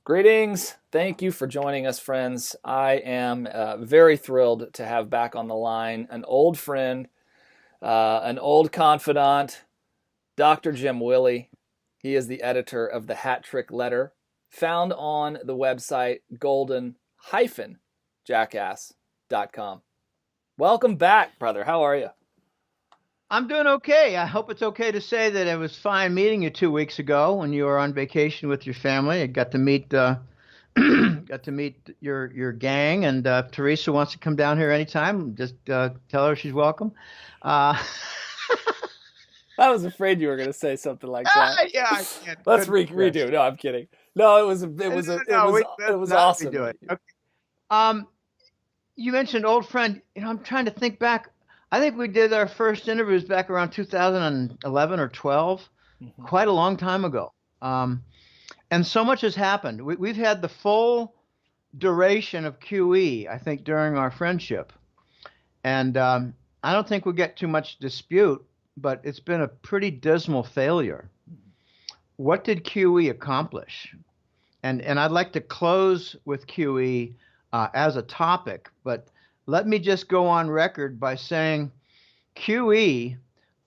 Greetings. Thank you for joining us, friends. I am very thrilled to have back on the line an old friend, an old confidant, Dr. Jim Willie. He is the editor of the Hat Trick Letter, found on the website golden-jackass.com. Welcome back, brother. How are you? I'm doing okay. I hope it's okay to say that it was fine meeting you 2 weeks ago when you were on vacation with your family. I got to meet got to meet your gang, and if Teresa wants to come down here anytime, just tell her she's welcome. Uh, I was afraid you were going to say something like that. yeah, I can't. Let's Couldn't redo. resist. No, I'm kidding. No, No, no, it let's was not awesome redo it. meeting you. Okay. You mentioned old friend. I'm trying to think back. I think we did our first interviews back around 2011 or 12, Mhm. quite a long time ago. And so much has happened. We've had the full duration of QE, I think, during our friendship. And I don't think we'll get too much dispute, but it's been a pretty dismal failure. What did QE accomplish? And I'd like to close with QE as a topic, but let me just go on record by saying QE,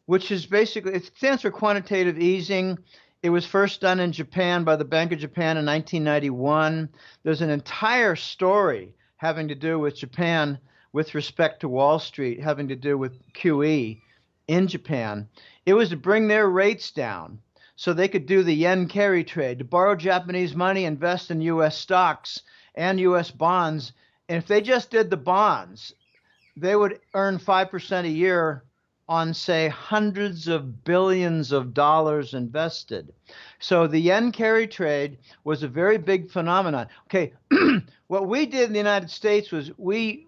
which is basically, it stands for quantitative easing. It was first done in Japan by the Bank of Japan in 1991. There's an entire story having to do with Japan with respect to Wall Street, having to do with QE in Japan. It was to bring their rates down so they could do the yen carry trade, to borrow Japanese money, invest in US stocks and US bonds. And if they just did the bonds, they would earn 5% a year on, say, hundreds of billions of dollars invested. So the yen carry trade was a very big phenomenon. Okay, what we did in the United States was we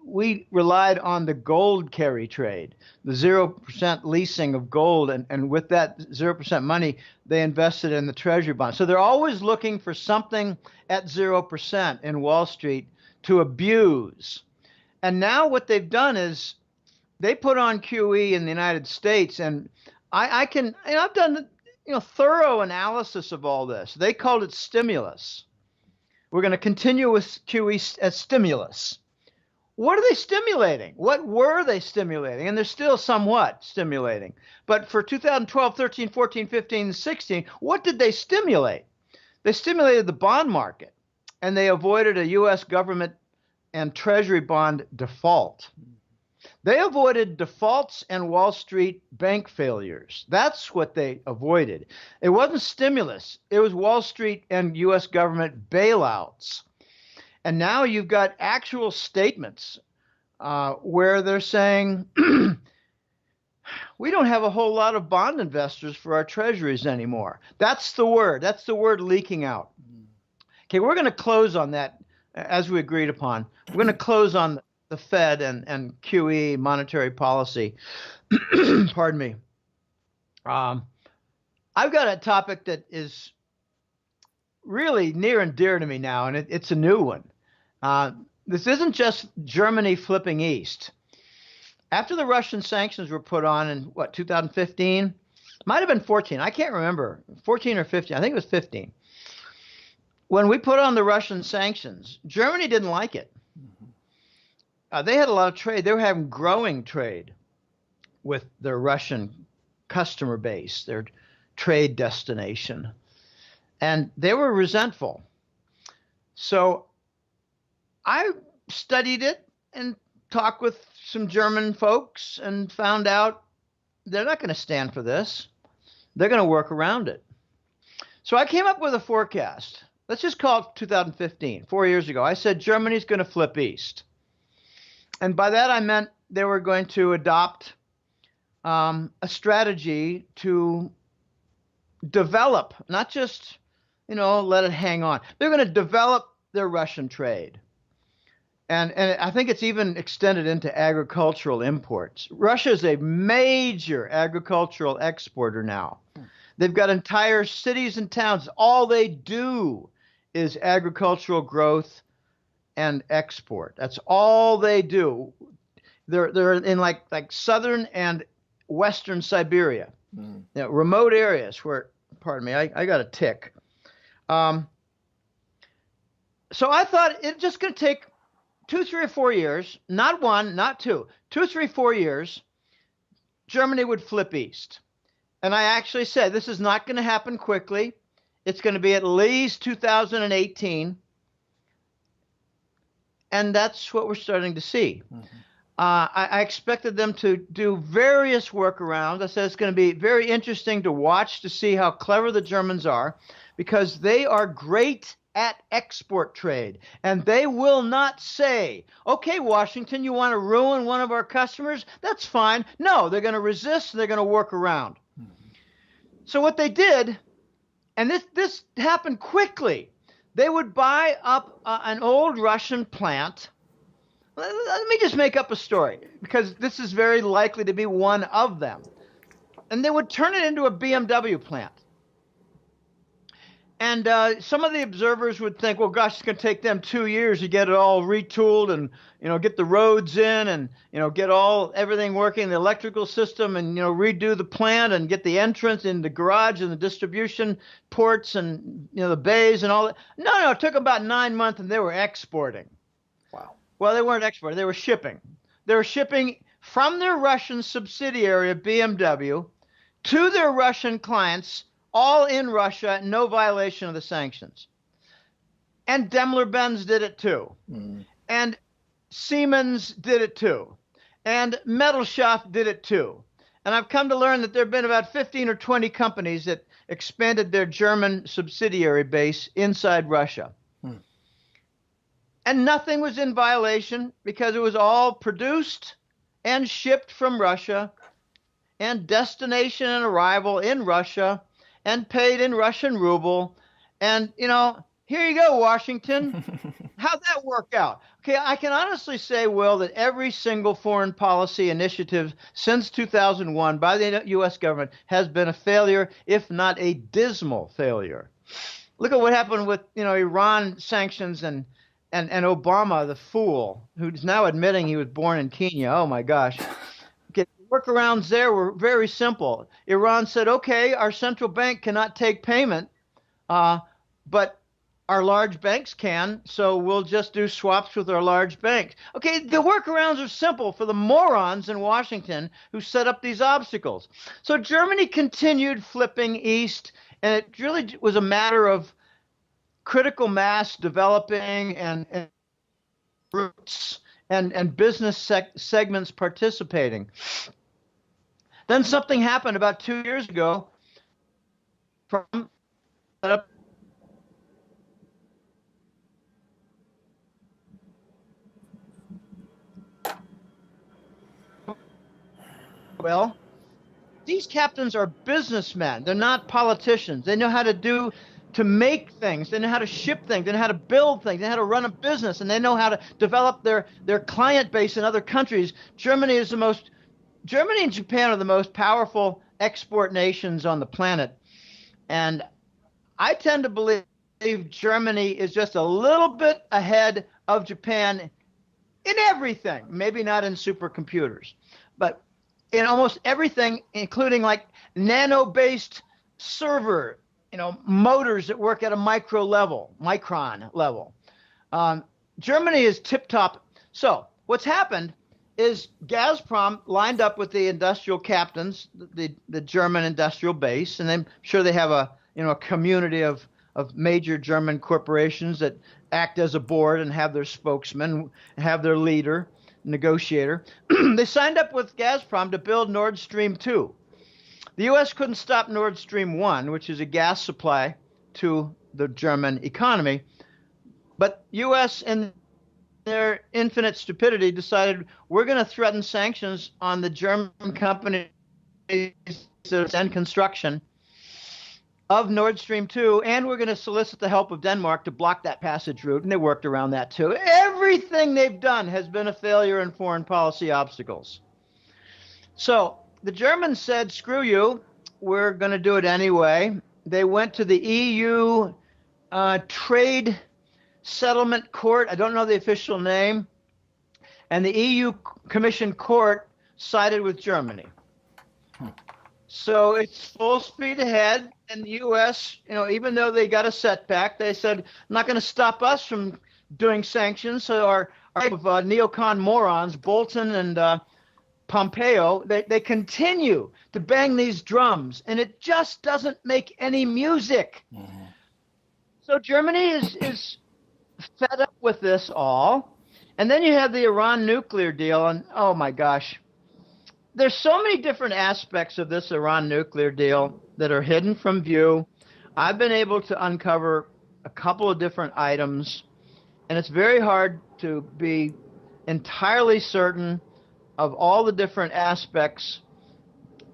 relied on the gold carry trade, the 0% leasing of gold, and with that 0% money, they invested in the treasury bond. So they're always looking for something at 0% in Wall Street to abuse. And now what they've done is they put on QE in the United States, and I've done thorough analysis of all this. They called it stimulus. We're going to continue with QE as stimulus. What are they stimulating? What were they stimulating? And they're still somewhat stimulating. But for 2012, 13, 14, 15, 16, what did they stimulate? They stimulated the bond market, and they avoided a U.S. government and treasury bond default. They avoided defaults and Wall Street bank failures. That's what they avoided. It wasn't stimulus. It was Wall Street and U.S. government bailouts. And now you've got actual statements where they're saying, we don't have a whole lot of bond investors for our treasuries anymore. That's the word. That's the word leaking out. Okay, we're going to close on that as we agreed upon. We're going to close on the Fed and QE, monetary policy. Pardon me. I've got a topic that is really near and dear to me now, and it's a new one. This isn't just Germany flipping east. After the Russian sanctions were put on in, 2015? Might have been 14. I can't remember. 14 or 15. I think it was 15. When we put on the Russian sanctions, Germany didn't like it. They had a lot of trade. They were having growing trade with their Russian customer base, their trade destination. And they were resentful. So I studied it and talked with some German folks and found out they're not going to stand for this. They're going to work around it. So I came up with a forecast. Let's just call it 2015, 4 years ago. I said Germany's going to flip east. And by that I meant they were going to adopt a strategy to develop, not just, let it hang on. They're going to develop their Russian trade. And I think it's even extended into agricultural imports. Russia is a major agricultural exporter now. They've got entire cities and towns. All they do is agricultural growth and export. That's all they do. They're in like southern and western Siberia, remote areas where. Pardon me, I got a tick. So I thought it's just going to take 2, 3, or 4 years, not one, not two, 2, 3, 4 years, Germany would flip east. And I actually said, this is not going to happen quickly. It's going to be at least 2018. And that's what we're starting to see. Mm-hmm. I expected them to do various workarounds. I said it's going to be very interesting to watch to see how clever the Germans are, because they are great at export trade. And they will not say, okay, Washington, you want to ruin one of our customers? That's fine. No, they're going to resist. And they're going to work around. Mm-hmm. So what they did, and this happened quickly, they would buy up an old Russian plant. Let me just make up a story, because this is very likely to be one of them. And they would turn it into a BMW plant. And some of the observers would think, well, gosh, it's going to take them 2 years to get it all retooled and, get the roads in and, get everything working, the electrical system, and, redo the plant and get the entrance in the garage and the distribution ports and, the bays and all that. No, it took about 9 months, and they were exporting. Wow. Well, they weren't exporting. They were shipping. They were shipping from their Russian subsidiary of BMW to their Russian clients, all in Russia, no violation of the sanctions. And Daimler-Benz did it too. Mm. And Siemens did it too. And Metallschaft did it too. And I've come to learn that there have been about 15 or 20 companies that expanded their German subsidiary base inside Russia. And nothing was in violation, because it was all produced and shipped from Russia, and destination and arrival in Russia, and paid in Russian ruble. And, here you go, Washington. How'd that work out? Okay, I can honestly say, Will, that every single foreign policy initiative since 2001 by the U.S. government has been a failure, if not a dismal failure. Look at what happened with, Iran sanctions and Obama, the fool, who's now admitting he was born in Kenya. Oh, my gosh. Okay, the workarounds there were very simple. Iran said, okay, our central bank cannot take payment, but our large banks can, so we'll just do swaps with our large banks. Okay, the workarounds are simple for the morons in Washington who set up these obstacles. So Germany continued flipping east, and it really was a matter of critical mass developing and roots and business segments participating. Then something happened about 2 years ago. Well, these captains are businessmen. They're not politicians. They know how to make things, they know how to ship things, they know how to build things, they know how to run a business, and they know how to develop their client base in other countries. Germany and Japan are the most powerful export nations on the planet. And I tend to believe Germany is just a little bit ahead of Japan in everything, maybe not in supercomputers, but in almost everything, including like nano-based server, motors that work at a micron level. Germany is tip-top. So what's happened is Gazprom lined up with the industrial captains, the German industrial base, and I'm sure they have a community of major German corporations that act as a board and have their spokesman, have their leader, negotiator. They signed up with Gazprom to build Nord Stream 2. The U.S. couldn't stop Nord Stream 1, which is a gas supply to the German economy. But U.S., in their infinite stupidity, decided we're going to threaten sanctions on the German companies that end construction of Nord Stream 2, and we're going to solicit the help of Denmark to block that passage route, and they worked around that too. Everything they've done has been a failure in foreign policy obstacles. So the Germans said, screw you, we're going to do it anyway. They went to the EU Trade Settlement Court. I don't know the official name. And the EU Commission Court sided with Germany. So it's full speed ahead. And the U.S., even though they got a setback, they said, not going to stop us from doing sanctions. So our neocon morons, Bolton and Pompeo, they continue to bang these drums, and it just doesn't make any music. Mm-hmm. So Germany is fed up with this all. And then you have the Iran nuclear deal, and oh my gosh, there's so many different aspects of this Iran nuclear deal that are hidden from view. I've been able to uncover a couple of different items, and it's very hard to be entirely certain of all the different aspects,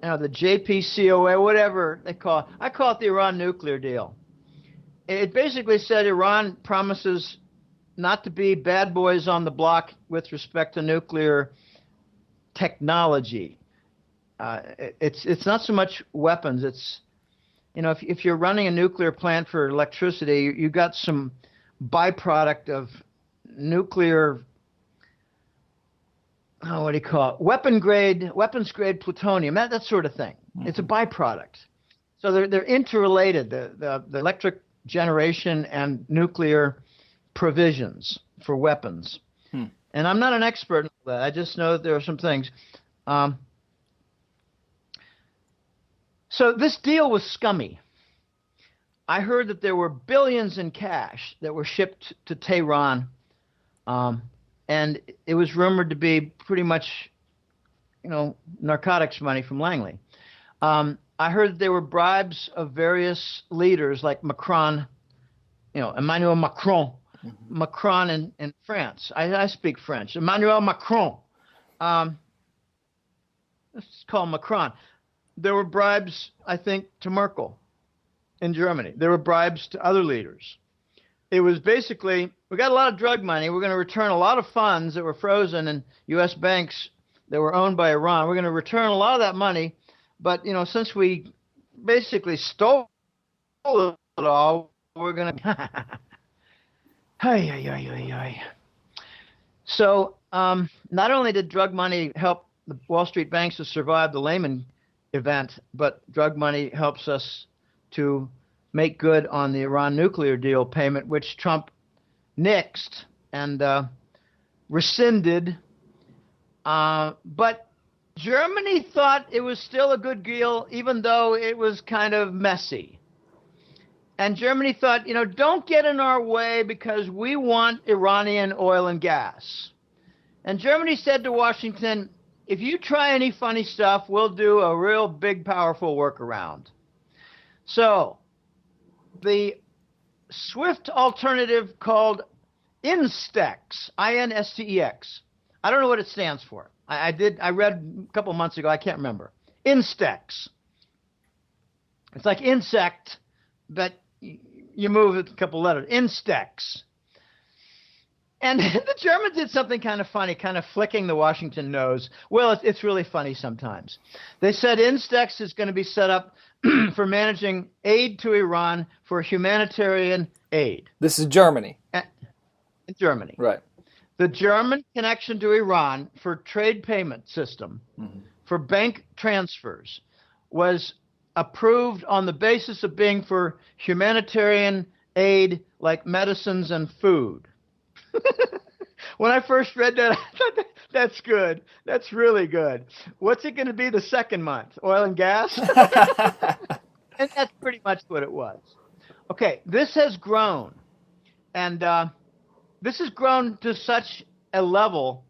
the JCPOA, whatever they call it. I call it the Iran nuclear deal. It basically said Iran promises not to be bad boys on the block with respect to nuclear technology. It's not so much weapons. It's, if you're running a nuclear plant for electricity, you got some byproduct of nuclear, what do you call it? Weapons grade plutonium, that sort of thing. Mm-hmm. It's a byproduct. So they're interrelated, the electric generation and nuclear provisions for weapons. And I'm not an expert in that. I just know that there are some things. So this deal was scummy. I heard that there were billions in cash that were shipped to Tehran, and it was rumored to be pretty much, narcotics money from Langley. I heard that there were bribes of various leaders like Macron, Emmanuel Macron, mm-hmm. Macron in France. I speak French. Emmanuel Macron. Let's call him Macron. There were bribes, I think, to Merkel in Germany. There were bribes to other leaders. It was basically, we got a lot of drug money. We're going to return a lot of funds that were frozen in U.S. banks that were owned by Iran. We're going to return a lot of that money. But, since we basically stole it all, we're going to... So not only did drug money help the Wall Street banks to survive the Lehman event, but drug money helps us to make good on the Iran nuclear deal payment, which Trump nixed and rescinded. But Germany thought it was still a good deal, even though it was kind of messy. And Germany thought, don't get in our way because we want Iranian oil and gas. And Germany said to Washington, if you try any funny stuff, we'll do a real big, powerful workaround. So the swift alternative called INSTEX, INSTEX. I don't know what it stands for. I read a couple months ago. I can't remember. INSTEX. It's like insect, but you move it a couple letters. INSTEX. And the Germans did something kind of funny, kind of flicking the Washington nose. Well, it's really funny sometimes. They said INSTEX is going to be set up for managing aid to Iran for humanitarian aid. This is Germany. In Germany. Right. The German connection to Iran for trade payment system, mm-hmm. for bank transfers, was approved on the basis of being for humanitarian aid like medicines and food. When I first read that, I thought, that's good. That's really good. What's it going to be the second month? Oil and gas? And that's pretty much what it was. Okay, this has grown. And this has grown to such a level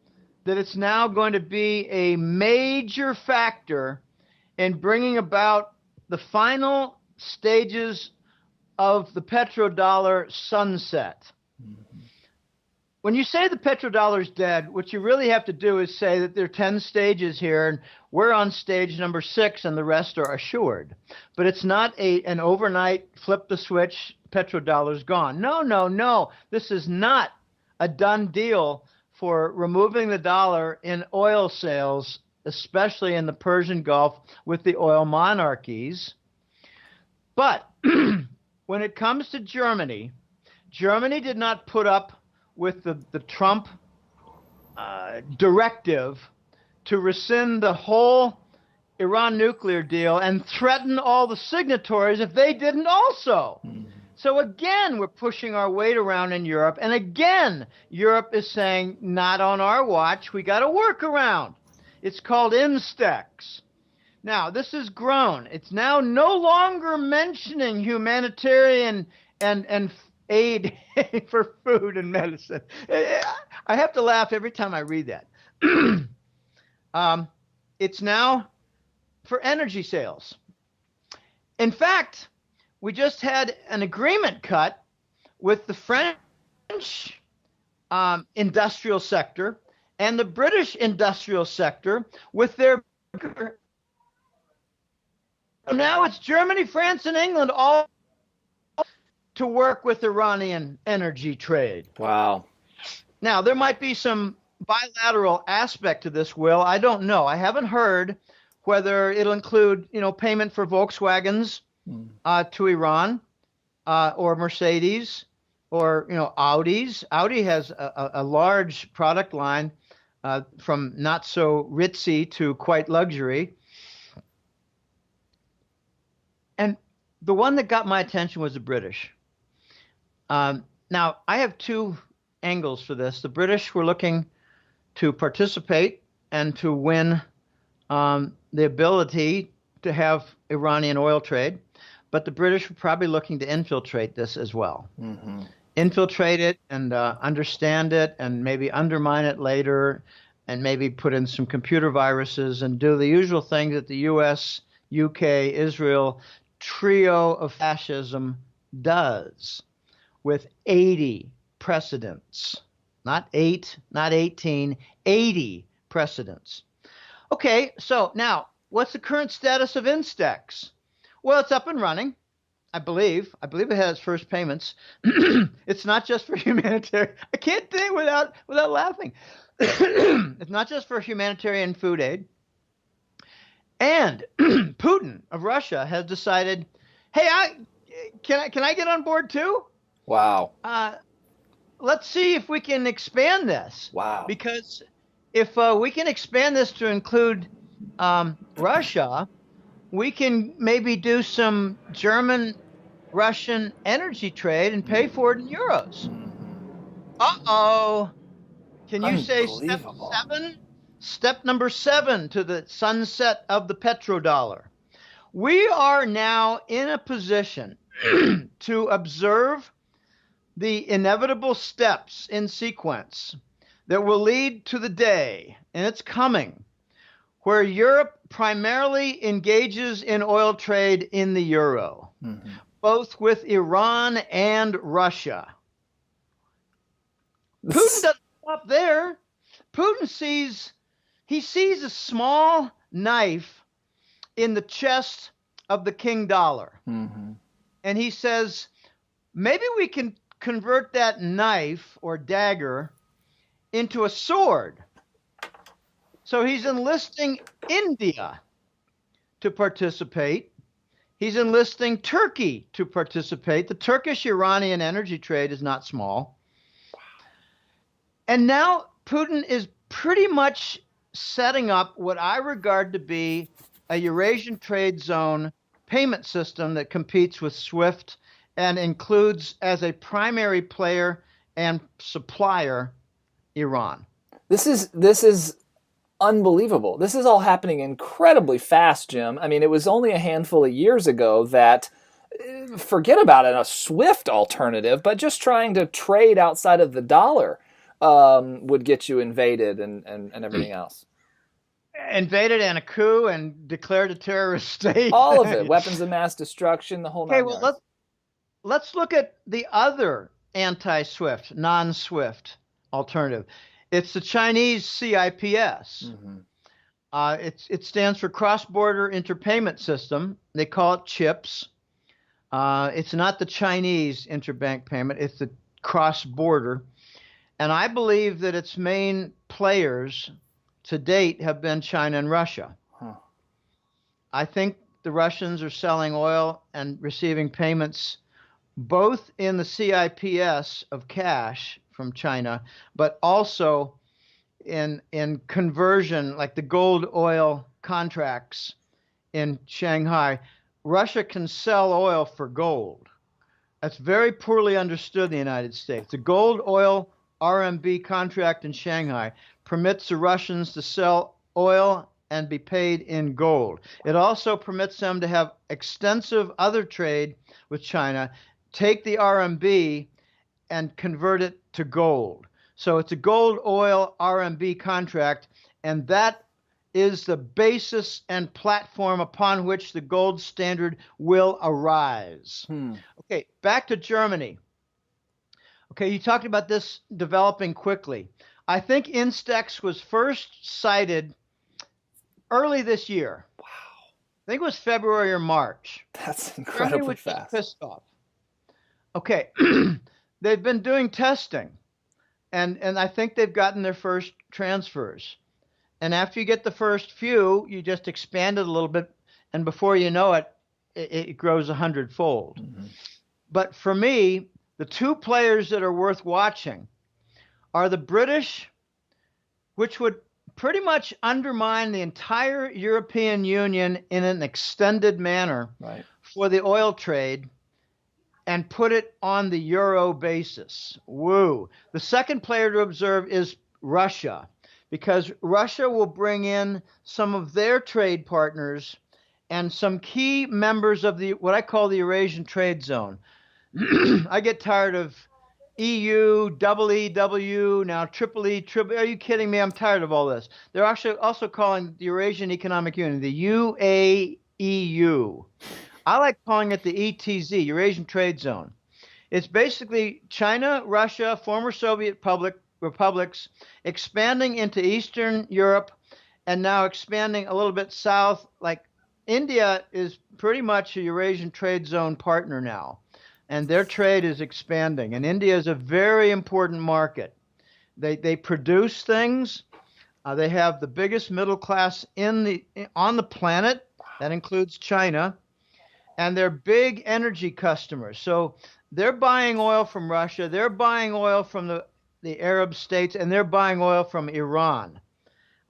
that it's now going to be a major factor in bringing about the final stages of the petrodollar sunset. Mm-hmm. When you say the petrodollar is dead, what you really have to do is say that there are 10 stages here, and we're on stage number 6, and the rest are assured. But it's not an overnight flip the switch, petrodollar's gone. No. This is not a done deal for removing the dollar in oil sales, especially in the Persian Gulf with the oil monarchies. But when it comes to Germany, Germany did not put up with the Trump directive to rescind the whole Iran nuclear deal and threaten all the signatories if they didn't also. Mm-hmm. So again, we're pushing our weight around in Europe. And again, Europe is saying, not on our watch. We got a workaround. It's called INSTEX. Now, this has grown. It's now no longer mentioning humanitarian and aid for food and medicine. I have to laugh every time I read that. It's now for energy sales. In fact, we just had an agreement cut with the French industrial sector and the British industrial sector with their. Now it's Germany, France, and England all to work with Iranian energy trade. Wow. Now, there might be some bilateral aspect to this, Will. I don't know. I haven't heard whether it'll include, payment for Volkswagens to Iran or Mercedes or, Audis. Audi has a large product line from not so ritzy to quite luxury. And the one that got my attention was the British. Now, I have two angles for this. The British were looking to participate and to win the ability to have Iranian oil trade, but the British were probably looking to infiltrate this as well. Mm-hmm. Infiltrate it and understand it and maybe undermine it later and maybe put in some computer viruses and do the usual things that the U.S., UK, Israel trio of fascism does with 80 precedents. Not 8, not 18, 80 precedents. Okay, so now, what's the current status of INSTEX? Well, it's up and running, I believe. I believe it has its first payments. It's not just for humanitarian. I can't think without laughing. It's not just for humanitarian food aid. And Putin of Russia has decided, hey, can I get on board too? Wow. Let's see if we can expand this. Wow. Because if we can expand this to include Russia, we can maybe do some German-Russian energy trade and pay for it in euros. Uh-oh. Can you say step 7? Step number 7 to the sunset of the petrodollar. We are now in a position to observe the inevitable steps in sequence that will lead to the day, and it's coming, where Europe primarily engages in oil trade in the euro, both with Iran and Russia. Putin doesn't stop there. Putin sees a small knife in the chest of the king dollar. Mm-hmm. And he says, maybe we can convert that knife or dagger into a sword. So he's enlisting India to participate. He's enlisting Turkey to participate. The Turkish-Iranian energy trade is not small. And now Putin is pretty much setting up what I regard to be a Eurasian trade zone payment system that competes with SWIFT and includes as a primary player and supplier Iran. This is unbelievable. This is all happening incredibly fast, Jim. I mean, it was only a handful of years ago that, forget about a SWIFT alternative, but just trying to trade outside of the dollar would get you invaded and everything else. Invaded and a coup and declared a terrorist state. All of it. Weapons of mass destruction, the whole nine yards. Well, let's look at the other anti-SWIFT, non-SWIFT alternative. It's the Chinese CIPS. Mm-hmm. It stands for Cross-Border Interpayment System. They call it CHIPS. It's not the Chinese interbank payment. It's the cross-border. And I believe that its main players to date have been China and Russia. Huh. I think the Russians are selling oil and receiving payments both in the CIPS of cash from China, but also in conversion, like the gold oil contracts in Shanghai. Russia can sell oil for gold. That's very poorly understood in the United States. The gold oil RMB contract in Shanghai permits the Russians to sell oil and be paid in gold. It also permits them to have extensive other trade with China, take the RMB and convert it to gold. So it's a gold oil RMB contract, and that is the basis and platform upon which the gold standard will arise. Okay, back to Germany. Okay, you talked about this developing quickly. I think Instex was first cited early this year. Wow. I think it was February or March. That's incredibly fast. Pissed off. Okay, they've been doing testing, and I think they've gotten their first transfers. And after you get the first few, you just expand it a little bit, and before you know it, it grows 100-fold. But for me, the two players that are worth watching are the British, which would pretty much undermine the entire European Union in an extended manner for the oil trade, and put it on the euro basis. Woo. The second player to observe is Russia, because Russia will bring in some of their trade partners and some key members of the what I call the Eurasian trade zone. I get tired of EU, double EW, now triple E, triple. Are you kidding me? I'm tired of all this. They're actually also calling the Eurasian Economic Union the UAEU. I like calling it the ETZ, Eurasian Trade Zone. It's basically China, Russia, former Soviet republics expanding into Eastern Europe, and now expanding a little bit south. Like India is pretty much a Eurasian Trade Zone partner now, and their trade is expanding. And India is a very important market. They produce things. They have the biggest middle class on the planet. That includes China. And they're big energy customers. So they're buying oil from Russia, they're buying oil from the Arab states, and they're buying oil from Iran.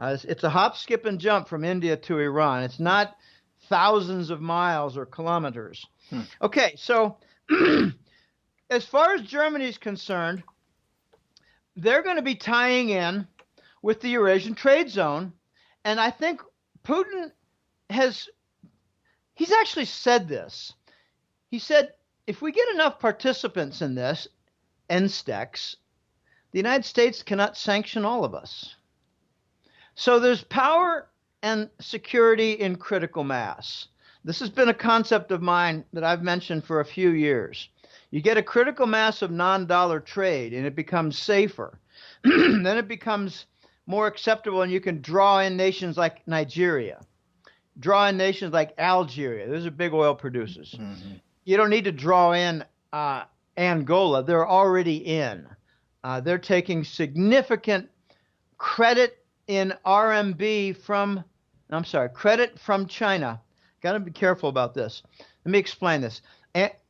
It's a hop, skip, and jump from India to Iran. It's not thousands of miles or kilometers. Okay, so as far as Germany is concerned, they're going to be tying in with the Eurasian Trade Zone. And I think Putin he's actually said this. He said, if we get enough participants in this, Instex, the United States cannot sanction all of us. So there's power and security in critical mass. This has been a concept of mine that I've mentioned for a few years. You get a critical mass of non-dollar trade, and it becomes safer. Then it becomes more acceptable, and you can draw in nations like Nigeria. Draw in nations like Algeria. Those are big oil producers. You don't need to draw in Angola. They're already in. They're taking significant credit in RMB credit from China. Got to be careful about this. Let me explain this.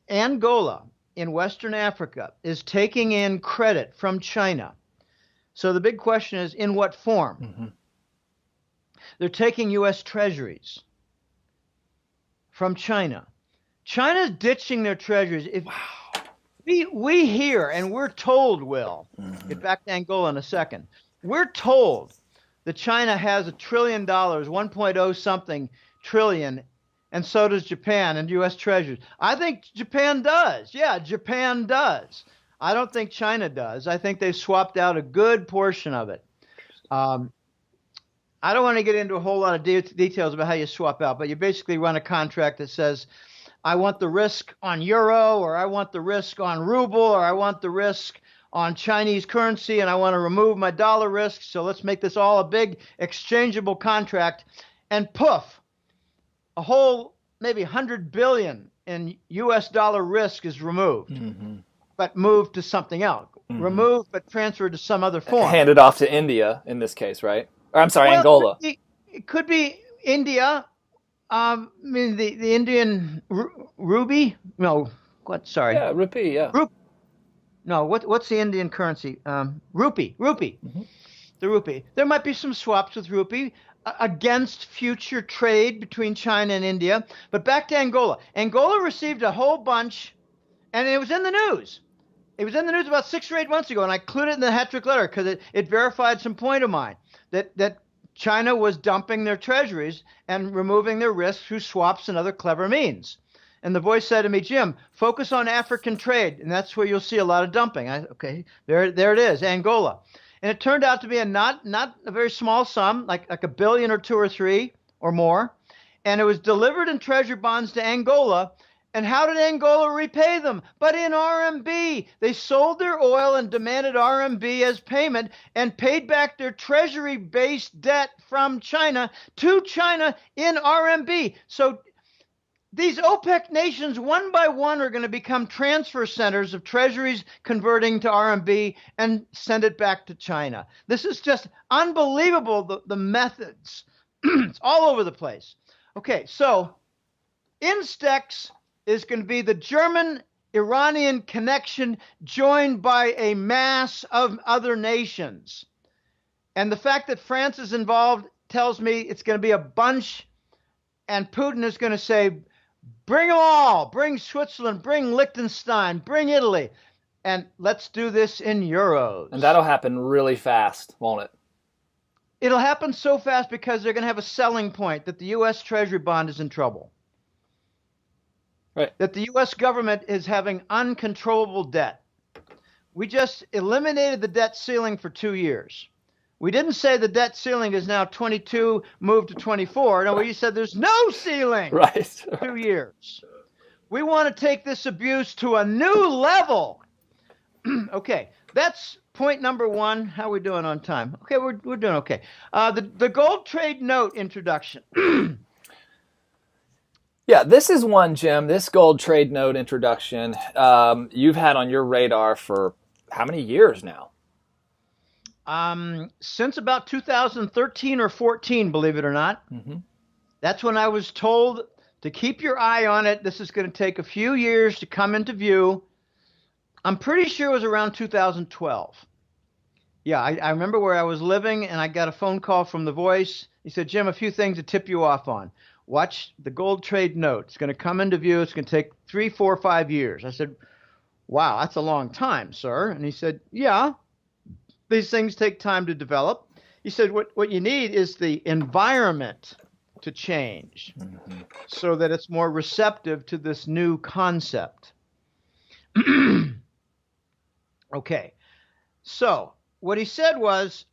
Angola in Western Africa is taking in credit from China. So the big question is, in what form? They're taking U.S. treasuries from China. China's ditching their treasuries. If we hear, and we're told, Will, get back to Angola in a second. We're told that China has $1 trillion, 1.0 something trillion, and so does Japan and U.S. treasuries. I think Japan does. Yeah, Japan does. I don't think China does. I think they've swapped out a good portion of it. I don't want to get into a whole lot of details about how you swap out, but you basically run a contract that says, I want the risk on euro, or I want the risk on ruble, or I want the risk on Chinese currency, and I want to remove my dollar risk. So let's make this all a big exchangeable contract. And poof, a whole maybe 100 billion in US dollar risk is removed, but moved to something else. Removed, but transferred to some other form. Handed off to India in this case, right? Or I'm sorry, Angola. It could be India. I mean, the Indian rupee? No, what? Sorry. Yeah, rupee, yeah. No, what's the Indian currency? Rupee. The rupee. There might be some swaps with rupee against future trade between China and India. But back to Angola. Angola received a whole bunch And it was in the news. It was in the news about 6 or 8 months ago, and I included it in the hat trick letter because it verified some point of mine that China was dumping their treasuries and removing their risk through swaps and other clever means. And the voice said to me, Jim, focus on African trade, and that's where you'll see a lot of dumping. Okay, there it is, Angola. And it turned out to be not a very small sum, like $1 billion or 2 or 3 or more. And it was delivered in treasury bonds to Angola. And how did Angola repay them? But in RMB. They sold their oil and demanded RMB as payment and paid back their treasury-based debt from China to China in RMB. So these OPEC nations, one by one, are going to become transfer centers of treasuries converting to RMB and send it back to China. This is just unbelievable, the methods. It's all over the place. Okay, so Instex is going to be the German-Iranian connection joined by a mass of other nations. And the fact that France is involved tells me it's going to be a bunch, and Putin is going to say, bring them all, bring Switzerland, bring Liechtenstein, bring Italy, and let's do this in euros. And that'll happen really fast, won't it? It'll happen so fast because they're going to have a selling point that the U.S. Treasury bond is in trouble. Right. That the U.S. government is having uncontrollable debt. We just eliminated the debt ceiling for 2 years. We didn't say the debt ceiling is now 22, moved to 24. No, we said there's no ceiling. Right. 2 years. We want to take this abuse to a new level. Okay, that's point number 1. How are we doing on time? Okay, we're doing okay. The gold trade note introduction. Yeah, this is one, Jim, this gold trade note introduction you've had on your radar for how many years now? Since about 2013 or 14, believe it or not. Mm-hmm. That's when I was told to keep your eye on it. This is going to take a few years to come into view. I'm pretty sure it was around 2012. Yeah, I remember where I was living, and I got a phone call from the voice. He said, Jim, a few things to tip you off on. Watch the gold trade note. It's going to come into view. It's going to take 3, 4, 5 years. I said, wow, that's a long time, sir. And he said, yeah, these things take time to develop. He said, what you need is the environment to change so that it's more receptive to this new concept. Okay, so what he said was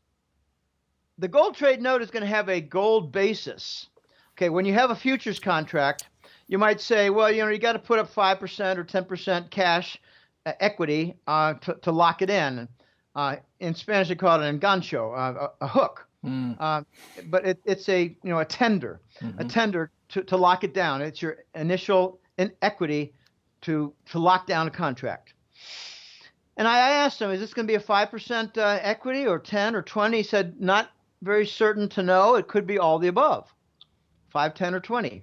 the gold trade note is going to have a gold basis. Okay, when you have a futures contract, you might say, well, you got to put up 5% or 10% cash equity to lock it in. In Spanish, they call it an engancho, a hook. But it's a tender, a tender to lock it down. It's your initial equity to lock down a contract. And I asked him, is this going to be a 5% equity or 10 or 20? He said, not very certain to know. It could be all the above, 5, 10, or 20.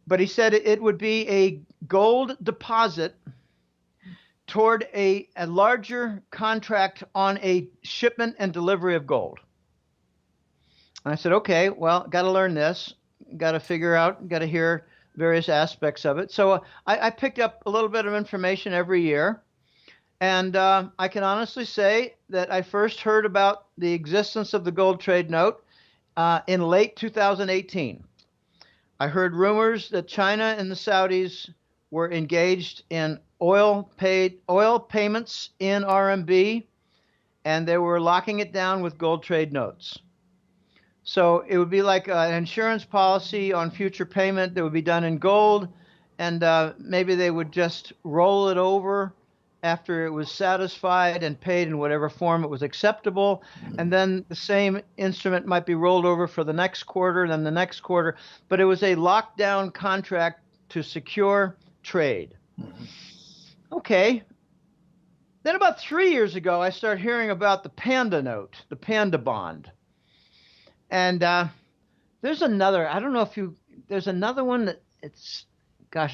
But he said it would be a gold deposit toward a larger contract on a shipment and delivery of gold. And I said, okay, well, got to learn this, got to figure out, got to hear various aspects of it. So I picked up a little bit of information every year. And I can honestly say that I first heard about the existence of the gold trade note in late 2018. I heard rumors that China and the Saudis were engaged in oil payments in RMB, and they were locking it down with gold trade notes. So it would be like an insurance policy on future payment that would be done in gold, and maybe they would just roll it over after it was satisfied and paid in whatever form it was acceptable. And then the same instrument might be rolled over for the next quarter, then the next quarter. But it was a lockdown contract to secure trade. Okay. Then about 3 years ago, I started hearing about the Panda note, the Panda bond. And there's another, I don't know if there's another one that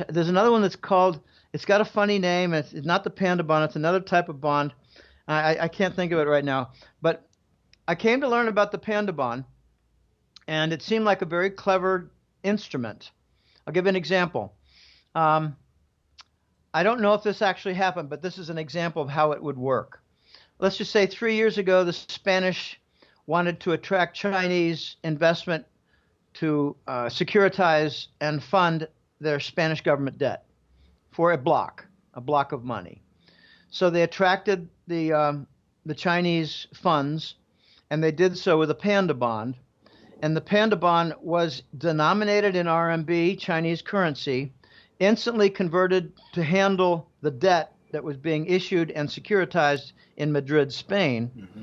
there's another one that's called, it's got a funny name. It's not the Panda bond. It's another type of bond. I can't think of it right now. But I came to learn about the Panda bond, and it seemed like a very clever instrument. I'll give you an example. I I don't know if this actually happened, but this is an example of how it would work. Let's just say 3 years ago, the Spanish wanted to attract Chinese investment to securitize and fund their Spanish government debt for a block of money. So they attracted the Chinese funds, and they did so with a panda bond. And the panda bond was denominated in RMB, Chinese currency, instantly converted to handle the debt that was being issued and securitized in Madrid, Spain. Mm-hmm.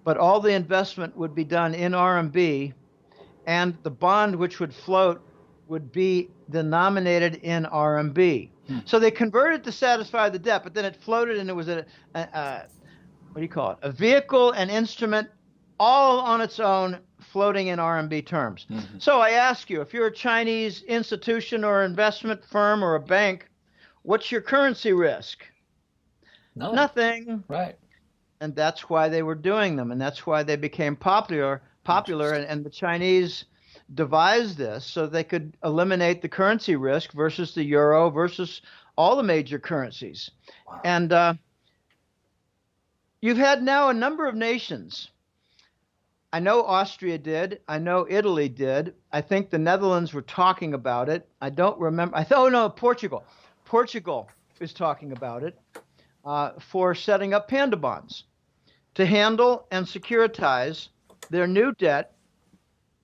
But all the investment would be done in RMB, and the bond which would float would be denominated in RMB. So they converted to satisfy the debt, but then it floated, and it was a what do you call it? A vehicle, an instrument, all on its own, floating in RMB terms. Mm-hmm. So I ask you, if you're a Chinese institution or investment firm or a bank, what's your currency risk? No. Nothing. Right. And that's why they were doing them, and that's why they became popular, and the Chinese devised this so they could eliminate the currency risk versus the euro versus all the major currencies. Wow. And you've had now a number of nations. I know Austria did. I know Italy did. I think the Netherlands were talking about it. I don't remember. Portugal. Portugal is talking about it for setting up panda bonds to handle and securitize their new debt,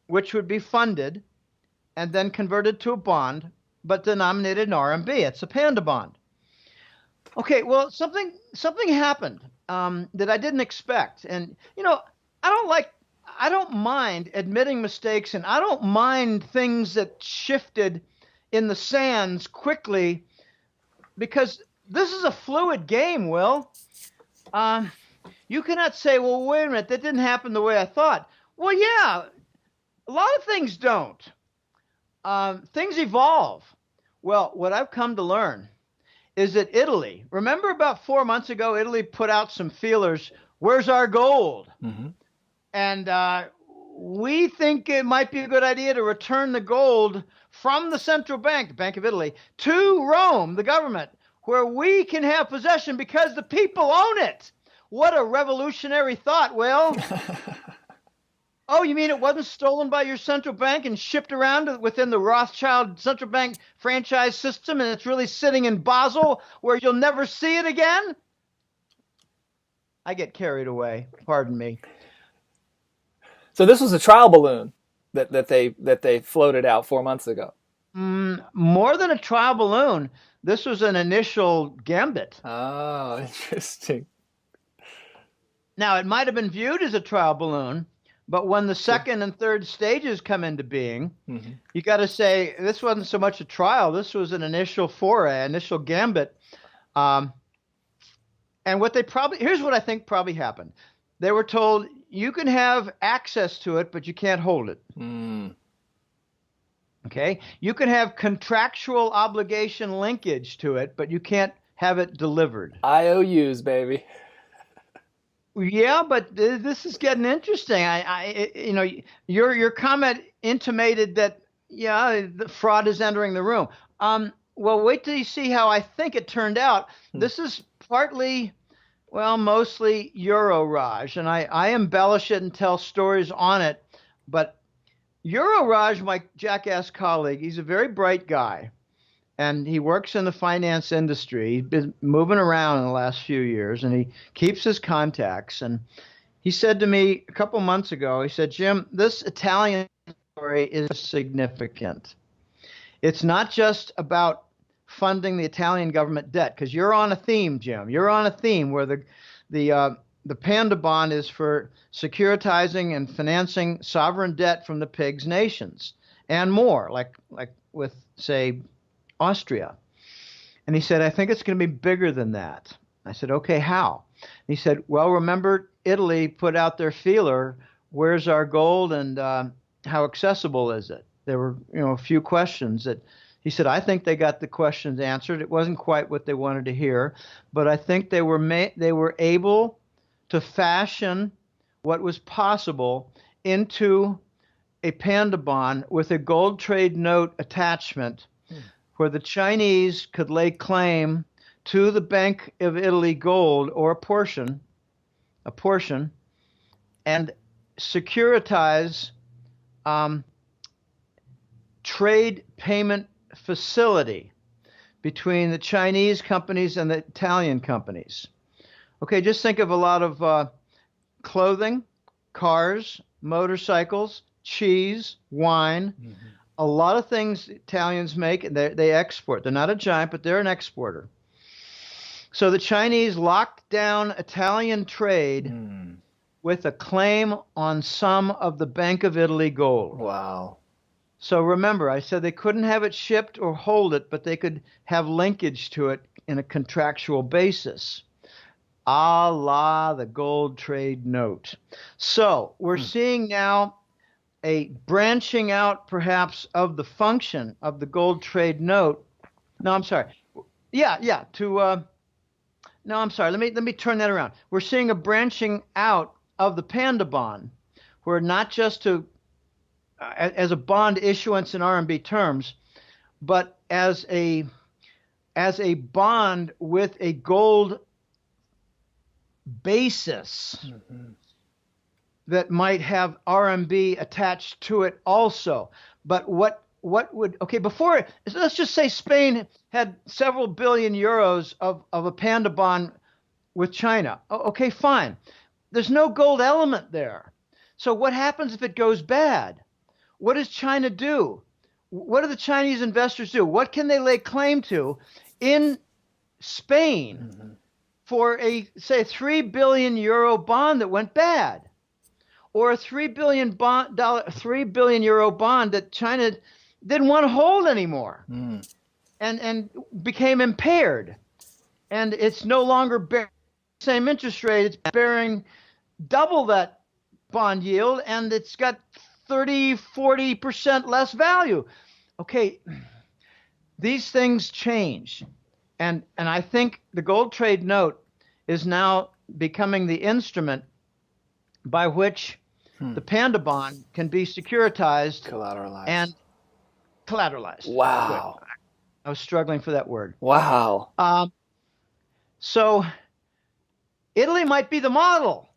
which would be funded and then converted to a bond, but denominated in RMB. It's a panda bond. Okay, well, something happened that I didn't expect. And, I don't mind admitting mistakes, and I don't mind things that shifted in the sands quickly, because this is a fluid game, Will. You cannot say, well, wait a minute, that didn't happen the way I thought. Well, yeah, a lot of things don't. Things evolve. Well, what I've come to learn is that Italy, remember about 4 months ago, Italy put out some feelers, where's our gold? Mm-hmm. And we think it might be a good idea to return the gold from the central bank, the Bank of Italy, to Rome, the government, where we can have possession because the people own it. What a revolutionary thought, Will. Oh, you mean it wasn't stolen by your central bank and shipped around within the Rothschild central bank franchise system, and it's really sitting in Basel where you'll never see it again? I get carried away. Pardon me. So this was a trial balloon that they floated out 4 months ago. More than a trial balloon. This was an initial gambit. Oh, interesting. Now, it might have been viewed as a trial balloon, but when the second and third stages come into being, mm-hmm. you got to say this wasn't so much a trial. This was an initial foray, initial gambit. And here's what I think probably happened. They were told, you can have access to it, but you can't hold it. Mm. Okay? You can have contractual obligation linkage to it, but you can't have it delivered. IOUs, baby. Yeah, but this is getting interesting. Your comment intimated that, the fraud is entering the room. Well, wait till you see how I think it turned out. This is partly, mostly Euroraj, and I embellish it and tell stories on it. But Euroraj, my jackass colleague, he's a very bright guy, and he works in the finance industry. He's been moving around in the last few years, and he keeps his contacts. And he said to me a couple months ago, he said, Jim, this Italian story is significant. It's not just about funding the Italian government debt, because you're on a theme, Jim. You're on a theme where the panda bond is for securitizing and financing sovereign debt from the pigs nations and more, like with, say, Austria. And he said, I think it's going to be bigger than that. I said, okay, how? And he said, well, remember Italy put out their feeler, where's our gold and how accessible is it? There were, a few questions that he said, I think they got the questions answered. It wasn't quite what they wanted to hear, but I think they were able to fashion what was possible into a panda bond with a gold trade note attachment where the Chinese could lay claim to the Bank of Italy gold, or a portion, and securitize trade payment facility between the Chinese companies and the Italian companies. Okay, just think of a lot of clothing, cars, motorcycles, cheese, wine, a lot of things Italians make, and they export. They're not a giant, but they're an exporter. So the Chinese locked down Italian trade with a claim on some of the Bank of Italy gold. Wow. So remember, I said they couldn't have it shipped or hold it, but they could have linkage to it in a contractual basis. A la the gold trade note. So we're seeing now a branching out, perhaps, of the function of the gold trade note. No, I'm sorry. Yeah. No, I'm sorry. Let me turn that around. We're seeing a branching out of the Panda bond, where not just to as a bond issuance in RMB terms, but as a bond with a gold basis that might have RMB attached to it also. But what would, okay, before, let's just say Spain had several billion euros of a Panda bond with China. Okay, fine. There's no gold element there. So what happens if it goes bad? What does China do? What do the Chinese investors do? What can they lay claim to in Spain for a, say, 3 billion euro bond that went bad, or a 3 billion euro bond that China didn't want to hold anymore, and became impaired, and it's no longer bearing the same interest rate. It's bearing double that bond yield, and it's got 30-40% less value. Okay, these things change. And I think the gold trade note is now becoming the instrument by which the Panda bond can be securitized, Collateralized. and collateralized. Wow. Good. I was struggling for that word. Wow. So Italy might be the model.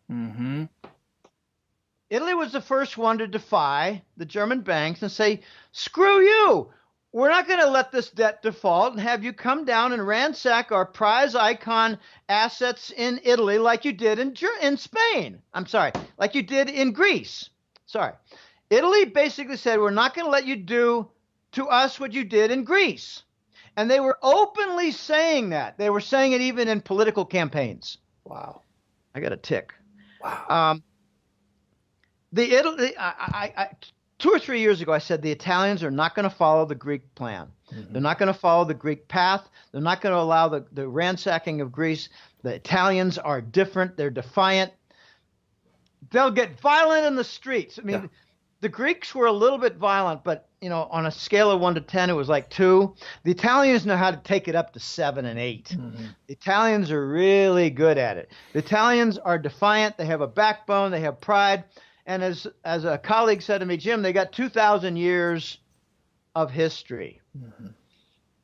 Italy was the first one to defy the German banks and say, screw you. We're not going to let this debt default and have you come down and ransack our prize icon assets in Italy like you did in Spain. I'm sorry, like you did in Greece. Sorry. Italy basically said, we're not going to let you do to us what you did in Greece. And they were openly saying that. They were saying it even in political campaigns. Wow. I got a tick. Wow. The Italy, 2 or 3 years ago, I said the Italians are not going to follow the Greek plan. They're not going to follow the Greek path. They're not going to allow the ransacking of Greece. The Italians are different. They're defiant. They'll get violent in the streets. I mean, the Greeks were a little bit violent, but on a scale of 1 to 10, it was like 2. The Italians know how to take it up to 7 and 8. The Italians are really good at it. The Italians are defiant. They have a backbone. They have pride. And as a colleague said to me, Jim, they got 2,000 years of history.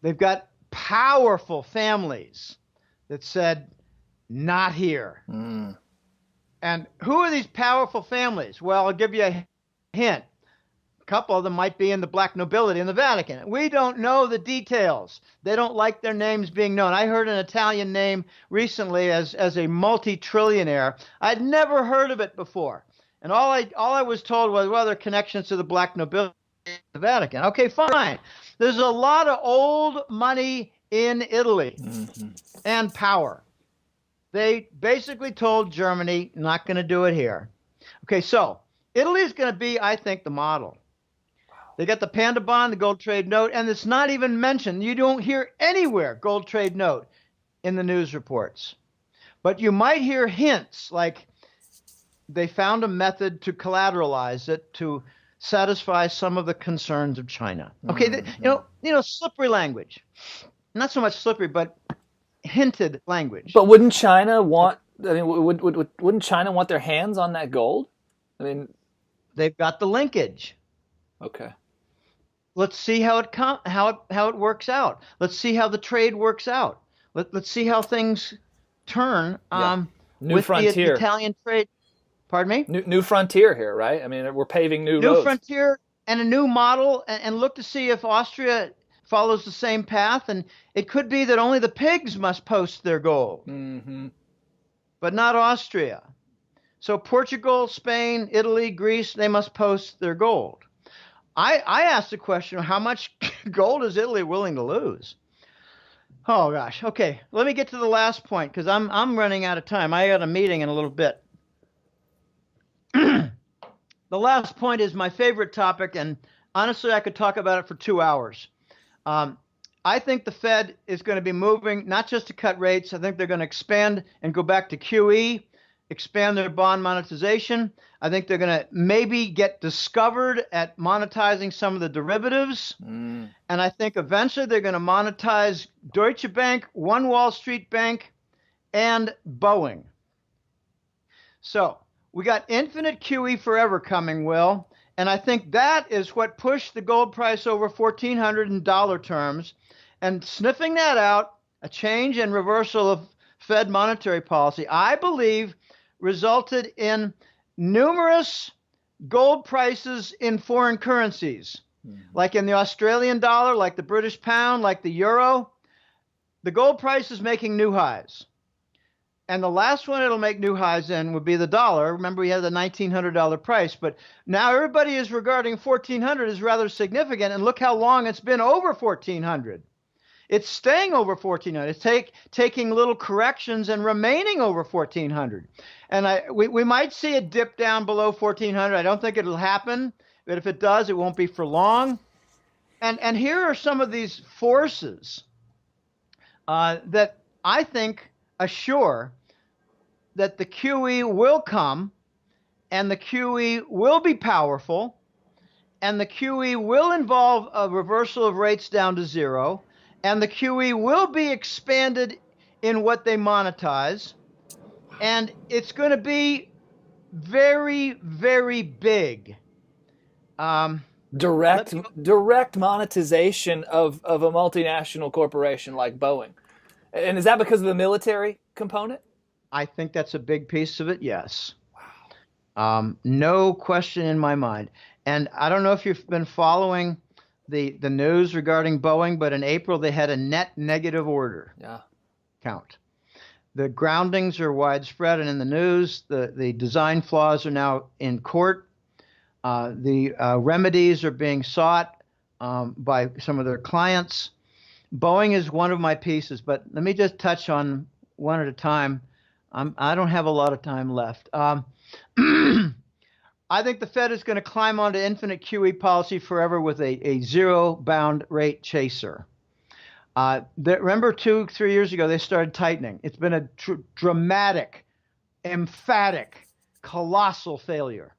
They've got powerful families that said, not here. And who are these powerful families? Well, I'll give you a hint. A couple of them might be in the black nobility in the Vatican. We don't know the details. They don't like their names being known. I heard an Italian name recently as a multi-trillionaire. I'd never heard of it before. And all I was told was, well, there are connections to the black nobility in the Vatican. Okay, fine. There's a lot of old money in Italy and power. They basically told Germany, not going to do it here. Okay, so Italy is going to be, I think, the model. They got the Panda bond, the gold trade note, and it's not even mentioned. You don't hear anywhere gold trade note in the news reports. But you might hear hints like, they found a method to collateralize it to satisfy some of the concerns of China. Okay, slippery language. Not so much slippery, but hinted language. But wouldn't China want? I mean, wouldn't China want their hands on that gold? I mean, they've got the linkage. Okay. Let's see how it works out. Let's see how the trade works out. let's see how things turn Yeah. New with the frontier. Italian trade. Pardon me? New frontier here, right? I mean, we're paving new New roads. frontier and a new model, and look to see if Austria follows the same path. And it could be that only the pigs must post their gold, but not Austria. So Portugal, Spain, Italy, Greece, they must post their gold. I asked the question, how much gold is Italy willing to lose? Oh gosh. Okay, let me get to the last point because I'm running out of time. I got a meeting in a little bit. The last point is my favorite topic, and honestly, I could talk about it for 2 hours. I think the Fed is going to be moving not just to cut rates. I think they're going to expand and go back to QE, expand their bond monetization. I think they're going to maybe get discovered at monetizing some of the derivatives. And I think eventually they're going to monetize Deutsche Bank, One Wall Street Bank, and Boeing. So we got infinite QE forever coming, Will. And I think that is what pushed the gold price over 1,400 in dollar terms. And sniffing that out, a change and reversal of Fed monetary policy, I believe, resulted in numerous gold prices in foreign currencies, like in the Australian dollar, like the British pound, like the euro. The gold price is making new highs. And the last one it'll make new highs in would be the dollar. Remember, we had the $1,900 price, but now everybody is regarding 1,400 as rather significant. And look how long it's been over 1,400. It's staying over 1,400. It's taking little corrections and remaining over 1,400. And we might see it dip down below 1,400. I don't think it'll happen, but if it does, it won't be for long. And here are some of these forces that I think assure that the QE will come, and the QE will be powerful, and the QE will involve a reversal of rates down to zero, and the QE will be expanded in what they monetize, and it's going to be very, very big. Direct monetization of a multinational corporation like Boeing. And is that because of the military component? I think that's a big piece of it, yes. Wow. No question in my mind. And I don't know if you've been following the news regarding Boeing, but in April they had a net negative order count. The groundings are widespread and in the news. The design flaws are now in court. The remedies are being sought by some of their clients. Boeing is one of my pieces, but let me just touch on one at a time. I don't have a lot of time left. I think the Fed is going to climb onto infinite QE policy forever with a zero-bound rate chaser. Remember 2-3 years ago, they started tightening. It's been a dramatic, emphatic, colossal failure.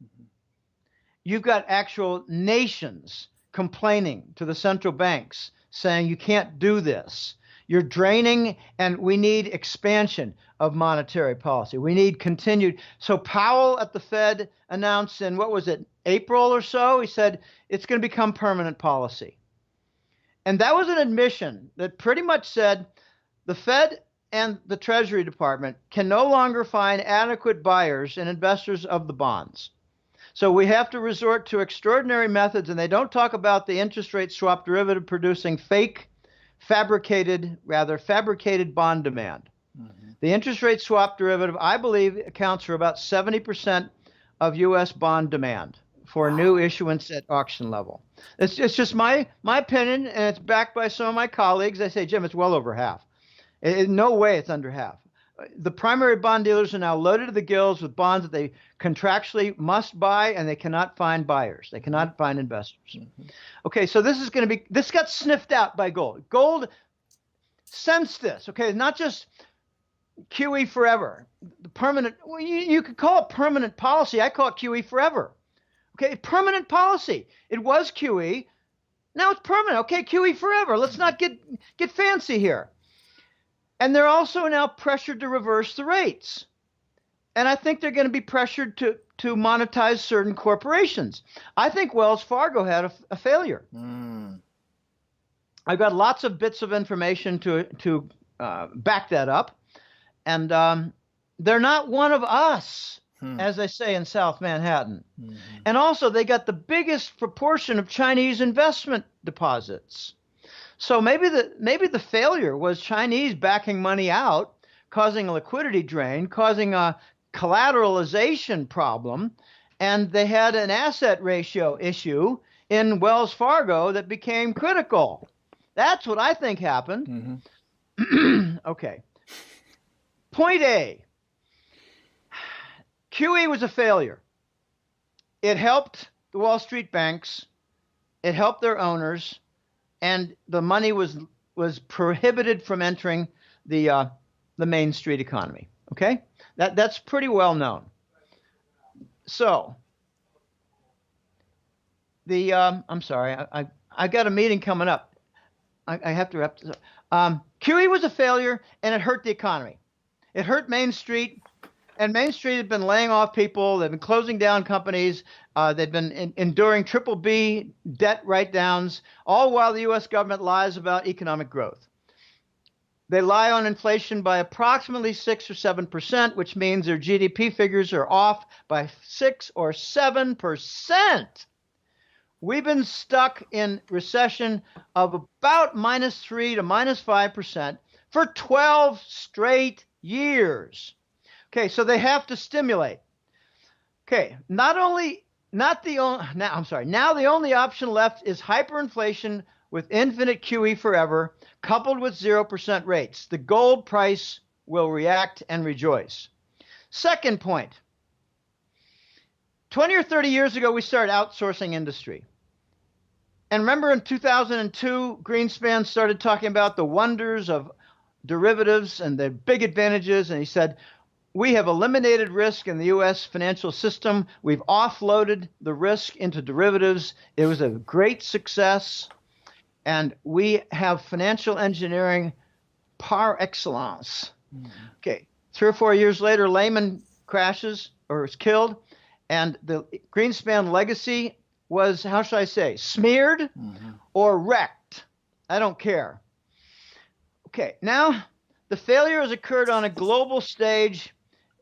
You've got actual nations complaining to the central banks, saying you can't do this. You're draining, and we need expansion of monetary policy. We need continued. So Powell at the Fed announced in, what was it, April or so? He said it's going to become permanent policy. And that was an admission that pretty much said the Fed and the Treasury Department can no longer find adequate buyers and investors of the bonds. So we have to resort to extraordinary methods, and they don't talk about the interest rate swap derivative producing fabricated bond demand. The interest rate swap derivative, I believe, accounts for about 70% of U.S. bond demand for new issuance at auction level. It's just my opinion, and it's backed by some of my colleagues. They say, Jim, it's well over half. No way it's under half. The primary bond dealers are now loaded to the gills with bonds that they contractually must buy, and they cannot find buyers. They cannot find investors. Okay, so this got sniffed out by gold. Gold sensed this. Okay, not just QE forever. The permanent, well, you could call it permanent policy. I call it QE forever. Okay, permanent policy. It was QE. Now it's permanent. Okay, QE forever. Let's not get fancy here. And they're also now pressured to reverse the rates. And I think they're going to be pressured to monetize certain corporations. I think Wells Fargo had a failure. I've got lots of bits of information to back that up. And they're not one of us, as they say in South Manhattan. And also, they got the biggest proportion of Chinese investment deposits. So maybe the failure was Chinese backing money out, causing a liquidity drain, causing a collateralization problem, and they had an asset ratio issue in Wells Fargo that became critical. That's what I think happened. Okay. Point A. QE was a failure. It helped the Wall Street banks. It helped their owners, and the money was prohibited from entering the Main Street economy. Okay, that's pretty well known. So the I'm sorry, I got a meeting coming up. I have to wrap this up. QE was a failure, and it hurt the economy. It hurt Main Street, and Main Street had been laying off people. They've been closing down companies. They've been enduring triple B debt write-downs, all while the U.S. government lies about economic growth. They lie on inflation by approximately 6 or 7%, which means their GDP figures are off by 6 or 7%. We've been stuck in recession of about -3 to -5% for 12 straight years. Okay, so they have to stimulate. Okay, now the only option left is hyperinflation with infinite QE forever, coupled with 0% rates. The gold price will react and rejoice. Second point. 20 or 30 years ago, we started outsourcing industry. And remember in 2002, Greenspan started talking about the wonders of derivatives and the big advantages, and he said, we have eliminated risk in the U.S. financial system. We've offloaded the risk into derivatives. It was a great success, and we have financial engineering par excellence. Okay, 3 or 4 years later, Lehman crashes or is killed, and the Greenspan legacy was, how should I say, smeared or wrecked. I don't care. Okay, now the failure has occurred on a global stage,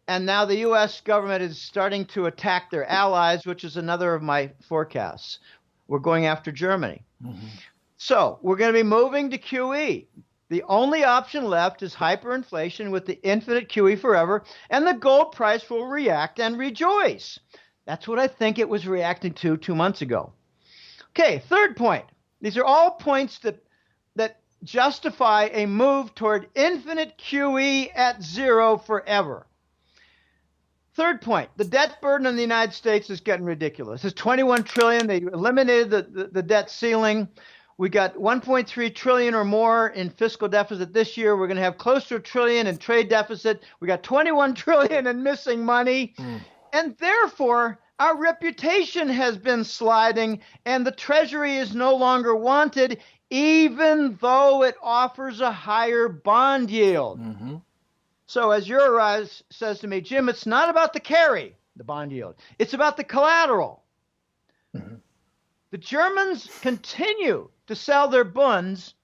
and now the U.S. government is starting to attack their allies, which is another of my forecasts. We're going after Germany. So we're going to be moving to QE. The only option left is hyperinflation with the infinite QE forever, and the gold price will react and rejoice. That's what I think it was reacting to 2 months ago. Okay, third point. These are all points that justify a move toward infinite QE at zero forever. Third point, the debt burden in the United States is getting ridiculous. It's $21 trillion. They eliminated the debt ceiling. We got $1.3 trillion or more in fiscal deficit this year. We're going to have close to $1 trillion in trade deficit. We got $21 trillion in missing money. And therefore, our reputation has been sliding, and the Treasury is no longer wanted, even though it offers a higher bond yield. So as Uriz says to me, Jim, it's not about the carry, the bond yield. It's about the collateral. The Germans continue to sell their bonds,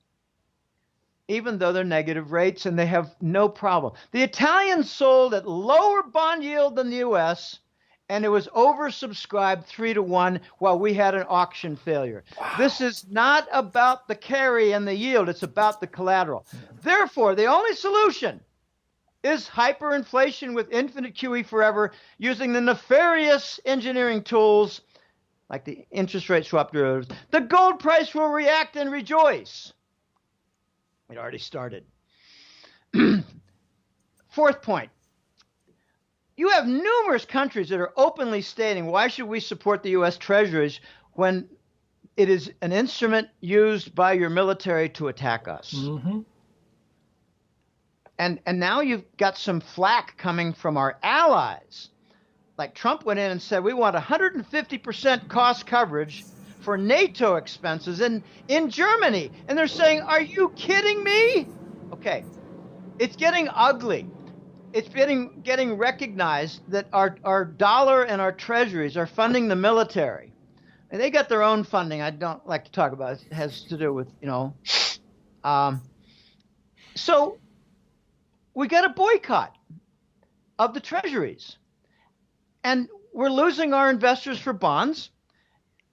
even though they're negative rates, and they have no problem. The Italians sold at lower bond yield than the U.S., and it was oversubscribed 3-to-1 while we had an auction failure. Wow. This is not about the carry and the yield. It's about the collateral. Therefore, the only solution is hyperinflation with infinite QE forever using the nefarious engineering tools like the interest rate swap derivatives. The gold price will react and rejoice. It already started. Fourth point. You have numerous countries that are openly stating, why should we support the U.S. Treasuries when it is an instrument used by your military to attack us? And now you've got some flack coming from our allies. Like Trump went in and said, we want 150% cost coverage for NATO expenses in Germany. And they're saying, are you kidding me? Okay, it's getting ugly. It's getting recognized that our dollar and our treasuries are funding the military. And they got their own funding. I don't like to talk about it. It has to do with, So we got a boycott of the treasuries. And we're losing our investors for bonds.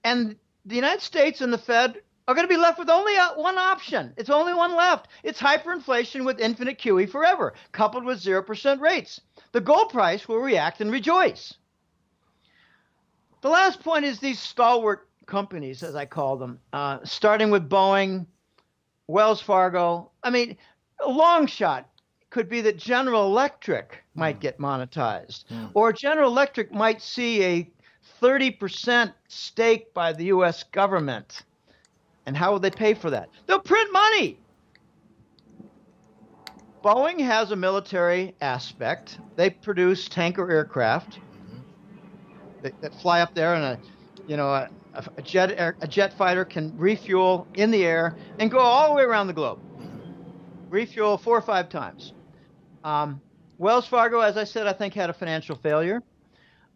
And the United States and the Fed are going to be left with only one option. It's only one left. It's hyperinflation with infinite QE forever, coupled with 0% rates. The gold price will react and rejoice. The last point is these stalwart companies, as I call them, starting with Boeing, Wells Fargo. I mean, a long shot could be that General Electric might get monetized, or General Electric might see a 30% stake by the U.S. government. And how will they pay for that? They'll print money. Boeing has a military aspect. They produce tanker aircraft that fly up there, and a jet fighter can refuel in the air and go all the way around the globe. Refuel 4 or 5 times. Wells Fargo, as I said, I think had a financial failure.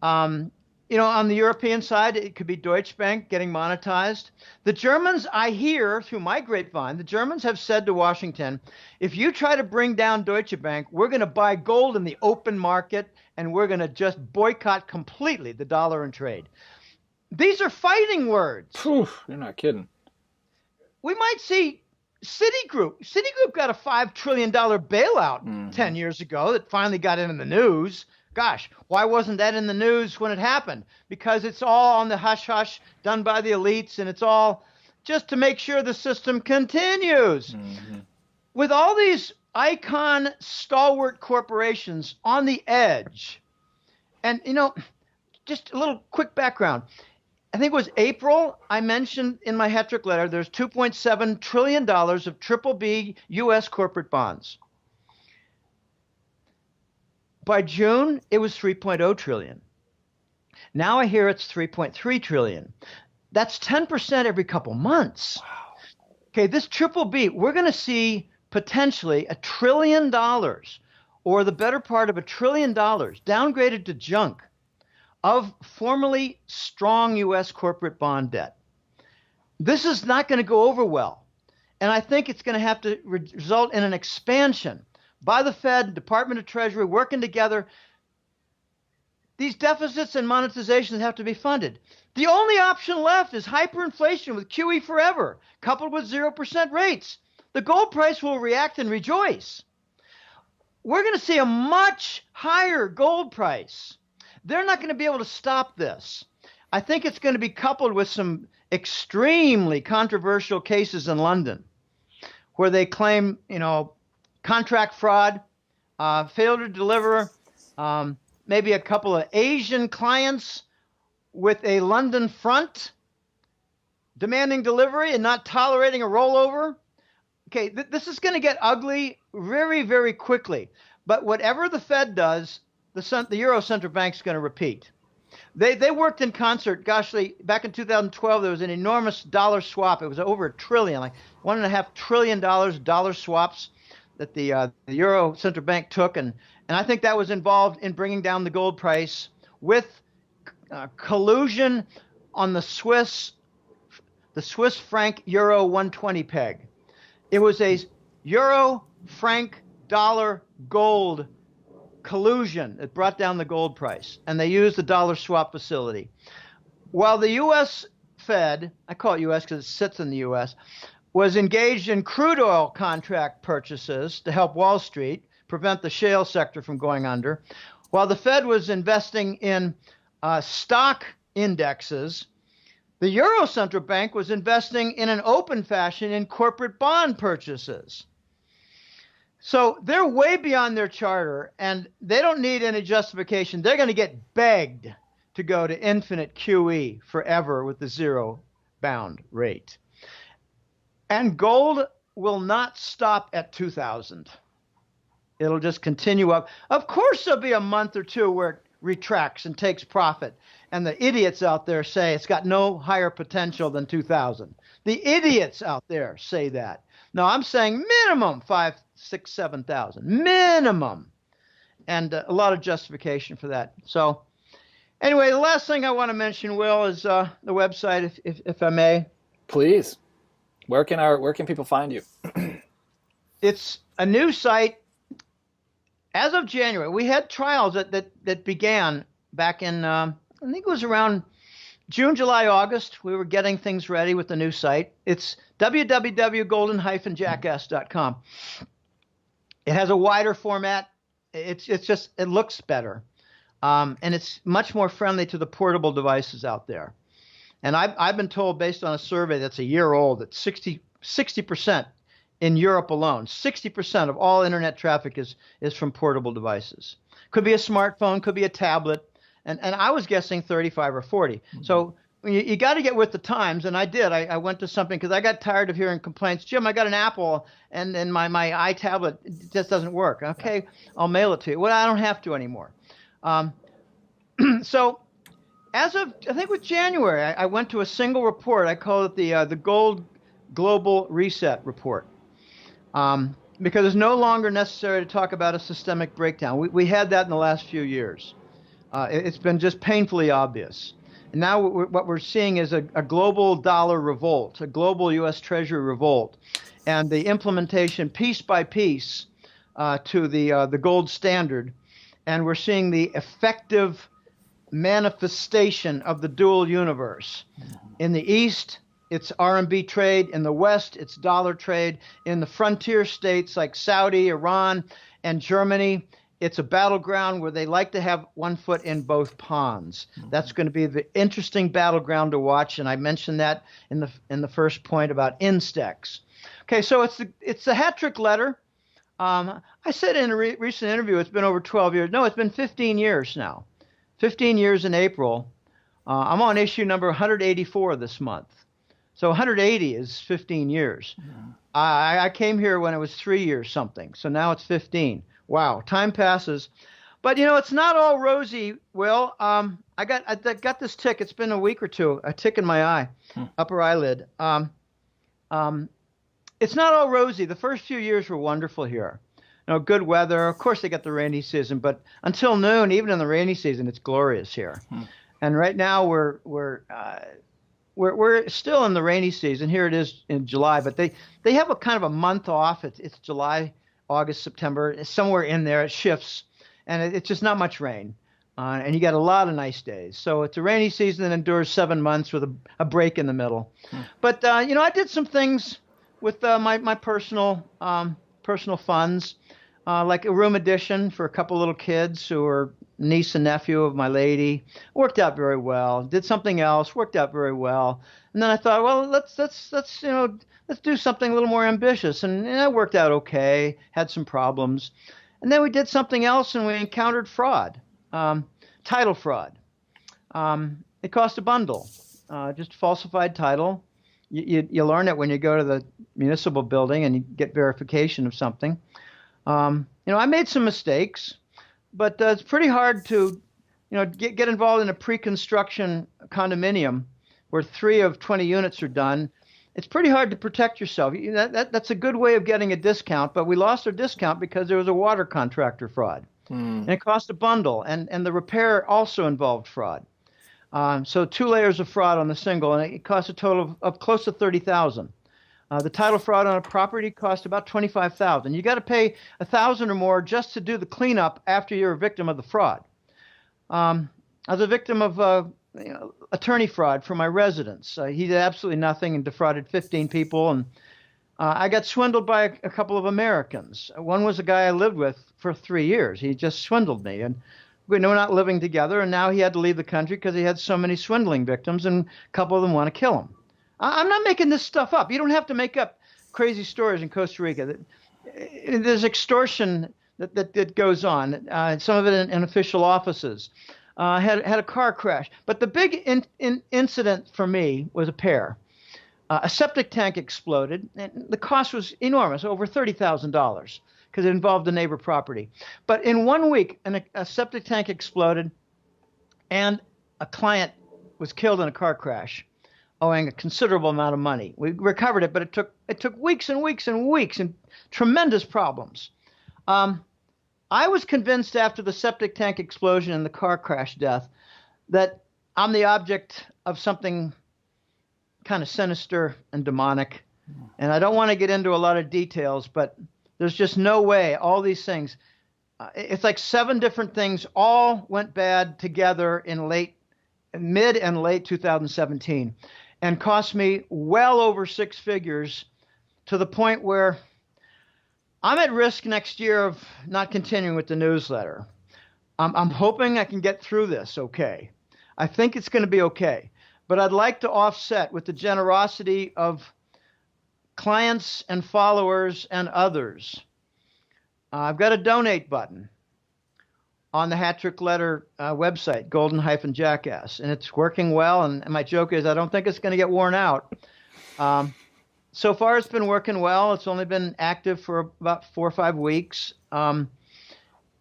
On the European side, it could be Deutsche Bank getting monetized. The Germans, I hear through my grapevine, the Germans have said to Washington, if you try to bring down Deutsche Bank, we're going to buy gold in the open market, and we're going to just boycott completely the dollar and trade. These are fighting words. Phew, you're not kidding. We might see Citigroup. Citigroup got a $5 trillion bailout 10 years ago that finally got in the news. Gosh, why wasn't that in the news when it happened? Because it's all on the hush-hush done by the elites, and it's all just to make sure the system continues. With all these icon stalwart corporations on the edge, and, just a little quick background. I think it was April, I mentioned in my Hetrick letter, there's $2.7 trillion of triple B U.S. corporate bonds. By June, it was 3.0 trillion. Now I hear it's 3.3 trillion. That's 10% every couple months. Wow. Okay, this triple B, we're going to see potentially $1 trillion, or the better part of $1 trillion, downgraded to junk, of formerly strong U.S. corporate bond debt. This is not going to go over well. And I think it's going to have to result in an expansion by the Fed, Department of Treasury, working together. These deficits and monetizations have to be funded. The only option left is hyperinflation with QE forever, coupled with 0% rates. The gold price will react and rejoice. We're going to see a much higher gold price. They're not going to be able to stop this. I think it's going to be coupled with some extremely controversial cases in London where they claim, contract fraud, failure to deliver, maybe a couple of Asian clients with a London front demanding delivery and not tolerating a rollover. Okay, this is going to get ugly very, very quickly. But whatever the Fed does, the Euro Central Bank's going to repeat. They worked in concert. Gosh, back in 2012, there was an enormous dollar swap. It was over $1 trillion, like $1.5 trillion dollar swaps that the Euro Central Bank took, and I think that was involved in bringing down the gold price with collusion on the Swiss franc Euro 120 peg. It was a Euro franc dollar gold collusion that brought down the gold price, and they used the dollar swap facility. While the U.S. Fed, I call it U.S. because it sits in the U.S., was engaged in crude oil contract purchases to help Wall Street prevent the shale sector from going under, while the Fed was investing in stock indexes, the Euro Central Bank was investing in an open fashion in corporate bond purchases. So they're way beyond their charter, and they don't need any justification. They're going to get begged to go to infinite QE forever with the zero bound rate. And gold will not stop at 2,000. It'll just continue up. Of course, there'll be a month or two where it retracts and takes profit. And the idiots out there say it's got no higher potential than 2,000. The idiots out there say that. No, I'm saying minimum 5, 6, 7,000. Minimum. And a lot of justification for that. So anyway, the last thing I want to mention, Will, is the website, if I may. Please. Where can people find you? It's a new site. as of January, we had trials that began back in, I think it was around June, July, August. We were getting things ready with the new site. It's www.golden-jackass.com. It has a wider format. It's just, it looks better. And it's much more friendly to the portable devices out there. And I've been told, based on a survey that's a year old, that 60% in Europe alone, 60% of all internet traffic is from portable devices. Could be a smartphone, could be a tablet, and I was guessing 35 or 40. Mm-hmm. So you got to get with the times, and I did. I went to something because I got tired of hearing complaints. Jim, I got an Apple, and my iTablet just doesn't work. Okay, I'll mail it to you. Well, I don't have to anymore. So as of, I think with January, I went to a single report. I call it the Gold Global Reset Report. Because it's no longer necessary to talk about a systemic breakdown. We had that in the last few years. It's been just painfully obvious. And now what we're seeing is a global dollar revolt, a global U.S. Treasury revolt, and the implementation piece by piece to the gold standard. And we're seeing the effective manifestation of the dual universe. In the East, it's RMB trade. In the West, it's dollar trade. In the frontier states like Saudi, Iran, and Germany, it's a battleground where they like to have one foot in both ponds. Mm-hmm. That's going to be the interesting battleground to watch, and I mentioned that in the first point about Instex. Okay, so it's the hat trick letter. I said in a recent interview it's been over 12 years. No, it's been 15 years now. 15 years in April. I'm on issue number 184 this month. So 180 is 15 years. Yeah. I came here when it was 3 years something. So now it's 15. Wow, time passes. But, it's not all rosy, Will. I got this tick. It's been a week or two, a tick in my eye, upper eyelid. It's not all rosy. The first few years were wonderful here. Good weather. Of course, they got the rainy season. But until noon, even in the rainy season, it's glorious here. And right now we're still in the rainy season. Here it is in July, but they have a kind of a month off. It's July, August, September. It's somewhere in there. It shifts, and it's just not much rain. And you got a lot of nice days. So it's a rainy season that endures 7 months with a break in the middle. But, I did some things with my personal funds, like a room addition for a couple little kids who are niece and nephew of my lady. Worked out very well. Did something else, worked out very well. And then I thought, well, let's do something a little more ambitious. And it worked out okay, had some problems. And then we did something else and we encountered fraud, title fraud. It cost a bundle, just falsified title. You learn it when you go to the municipal building and you get verification of something. I made some mistakes, but it's pretty hard to, get involved in a pre-construction condominium where 3 of 20 units are done. It's pretty hard to protect yourself. That's a good way of getting a discount, but we lost our discount because there was a water contractor fraud. And it cost a bundle, and the repair also involved fraud. So 2 layers of fraud on the single, and it cost a total of close to $30,000. The title fraud on a property cost about $25,000. You got to pay $1,000 or more just to do the cleanup after you're a victim of the fraud. I was a victim of attorney fraud for my residence. He did absolutely nothing and defrauded 15 people, and I got swindled by a couple of Americans. One was a guy I lived with for 3 years. He just swindled me, and we're not living together, and now he had to leave the country because he had so many swindling victims, and a couple of them want to kill him. I'm not making this stuff up. You don't have to make up crazy stories in Costa Rica. There's extortion that goes on, some of it in official offices. Had a car crash. But the big incident for me was a pair. A septic tank exploded, and the cost was enormous, over $30,000, because it involved a neighbor property. But in 1 week, a septic tank exploded, and a client was killed in a car crash, owing a considerable amount of money. We recovered it, but it took weeks and weeks and weeks and tremendous problems. I was convinced after the septic tank explosion and the car crash death that I'm the object of something kind of sinister and demonic. And I don't want to get into a lot of details, but there's just no way all these things, It's like 7 different things all went bad together in mid and late 2017, and cost me well over 6 figures, to the point where I'm at risk next year of not continuing with the newsletter. I'm hoping I can get through this okay. I think it's going to be okay, but I'd like to offset with the generosity of clients and followers and others. I've got a donate button on the Hat Trick Letter website, Golden-Jackass, and it's working well. And my joke is I don't think it's going to get worn out. So far, it's been working well. It's only been active for about 4 or 5 weeks.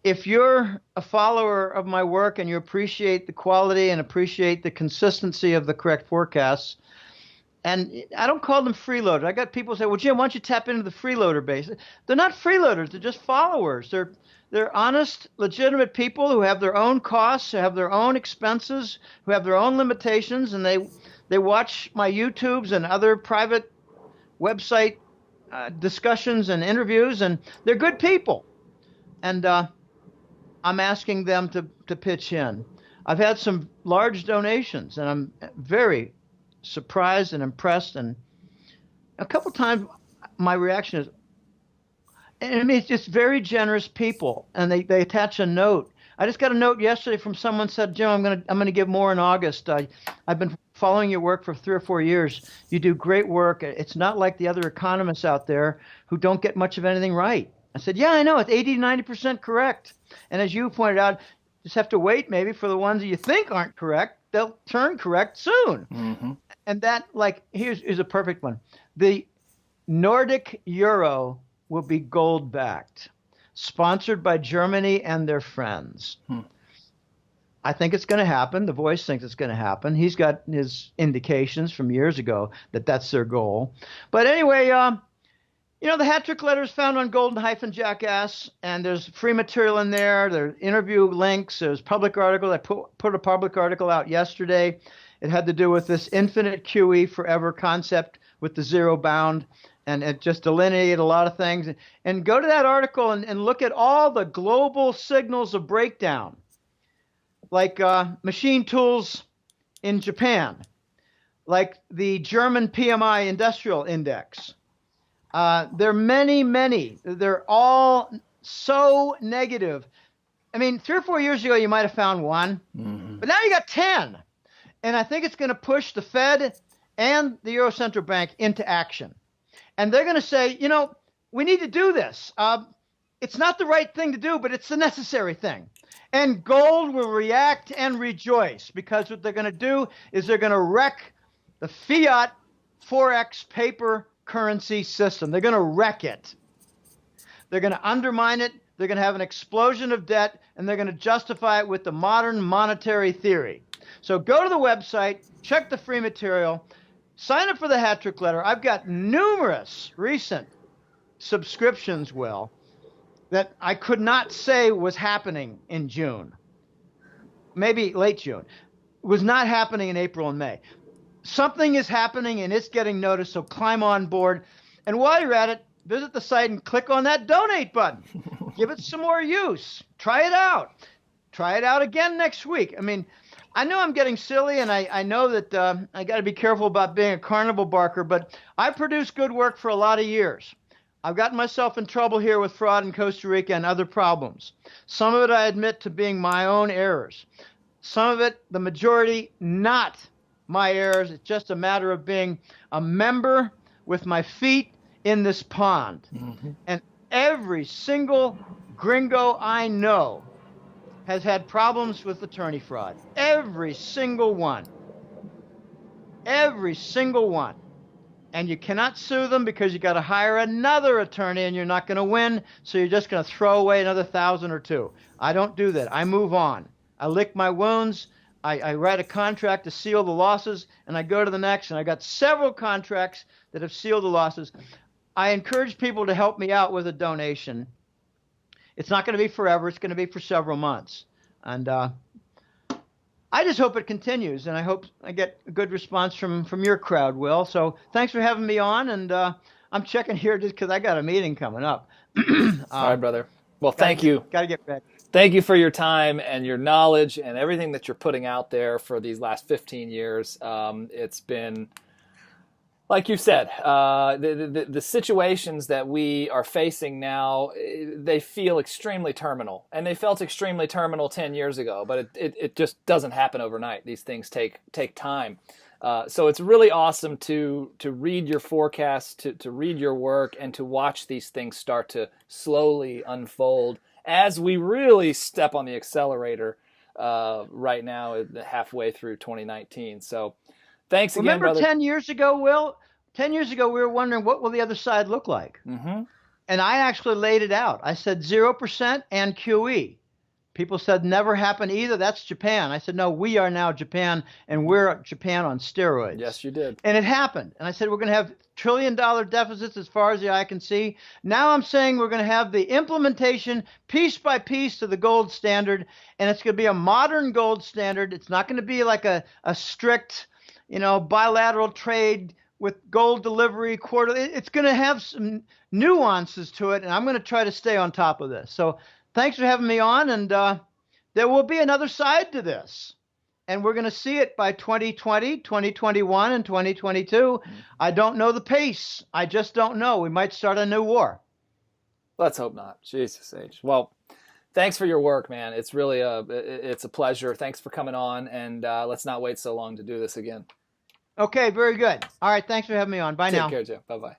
If you're a follower of my work and you appreciate the quality and appreciate the consistency of the correct forecasts, and I don't call them freeloaders. I got people say, well, Jim, why don't you tap into the freeloader base? They're not freeloaders. They're just followers. They're honest, legitimate people who have their own costs, who have their own expenses, who have their own limitations, and they watch my YouTubes and other private website discussions and interviews, and they're good people. And I'm asking them to pitch in. I've had some large donations, and I'm very surprised and impressed. And a couple times my reaction is, and I mean, it's just very generous people, and they attach a note. I just got a note yesterday from someone said, Jim, I'm gonna give more in August. I've been following your work for 3 or 4 years. You do great work. It's not like the other economists out there who don't get much of anything right. I said, yeah, I know. It's 80 to 90% correct. And as you pointed out, just have to wait maybe for the ones that you think aren't correct. They'll turn correct soon. Mm-hmm. And that, like, here's a perfect one. The Nordic euro will be gold-backed, sponsored by Germany and their friends. I think it's going to happen. The Voice thinks it's going to happen. He's got his indications from years ago that that's their goal. But anyway, the Hat Trick Letter is found on Golden-Jackass, and there's free material in there. There's interview links. There's public article. I put a public article out yesterday. It had to do with this infinite QE forever concept with the zero bound, and it just delineated a lot of things. And go to that article and look at all the global signals of breakdown, like machine tools in Japan, like the German PMI industrial index. There are many. They're all so negative. I mean, 3 or 4 years ago, you might have found one, but now you got 10. And I think it's going to push the Fed and the Euro Central Bank into action. And they're going to say, we need to do this. It's not the right thing to do, but it's the necessary thing. And gold will react and rejoice, because what they're going to do is they're going to wreck the fiat Forex paper currency system. They're going to wreck it. They're going to undermine it. They're going to have an explosion of debt, and they're going to justify it with the modern monetary theory. So go to the website, check the free material, sign up for the Hat Trick Letter. I've got numerous recent subscriptions, Will, that I could not say was happening in June. Maybe late June. It was not happening in April and May. Something is happening, and it's getting noticed, so climb on board. And while you're at it, visit the site and click on that donate button. Give it some more use. Try it out. Try it out again next week. I mean, I know I'm getting silly, and I know that I got to be careful about being a carnival barker, but I produced good work for a lot of years. I've gotten myself in trouble here with fraud in Costa Rica and other problems. Some of it I admit to being my own errors. Some of it, the majority, not my errors. It's just a matter of being a member with my feet in this pond. And every single gringo I know has had problems with attorney fraud. Every single one. Every single one. And you cannot sue them because you got to hire another attorney, and you're not going to win, so you're just going to throw away another 1,000 or 2. I don't do that. I move on. I lick my wounds. I write a contract to seal the losses, and I go to the next, and I got several contracts that have sealed the losses. I encourage people to help me out with a donation. It's not going to be forever. It's going to be for several months. And I just hope it continues, and I hope I get a good response from your crowd, Will. So thanks for having me on, and I'm checking here just because I got a meeting coming up. All right, brother. Well, thank you. Got to get ready. Thank you for your time and your knowledge and everything that you're putting out there for these last 15 years. It's been, like you said, the situations that we are facing now, they feel extremely terminal, and they felt extremely terminal 10 years ago, but it just doesn't happen overnight. These things take time. So it's really awesome to read your forecast, to read your work, and to watch these things start to slowly unfold as we really step on the accelerator right now, halfway through 2019. So thanks again, Remember brother. 10 years ago, Will? 10 years ago, we were wondering what will the other side look like? Mm-hmm. And I actually laid it out. I said 0% and QE. People said never happen either. That's Japan. I said, no, we are now Japan, and we're Japan on steroids. Yes, you did. And it happened. And I said, we're going to have trillion-dollar deficits as far as the eye can see. Now I'm saying we're going to have the implementation piece by piece to the gold standard, and it's going to be a modern gold standard. It's not going to be like a strict, bilateral trade with gold delivery quarterly. It's going to have some nuances to it, and I'm going to try to stay on top of this. So thanks for having me on, and there will be another side to this, and we're going to see it by 2020, 2021, and 2022. I don't know the pace. I just don't know. We might start a new war. Let's hope not. Jesus H. Well, thanks for your work, man. It's really it's a pleasure. Thanks for coming on, and let's not wait so long to do this again. Okay, very good. All right, thanks for having me on. Bye now. Take care, Jim. Bye-bye.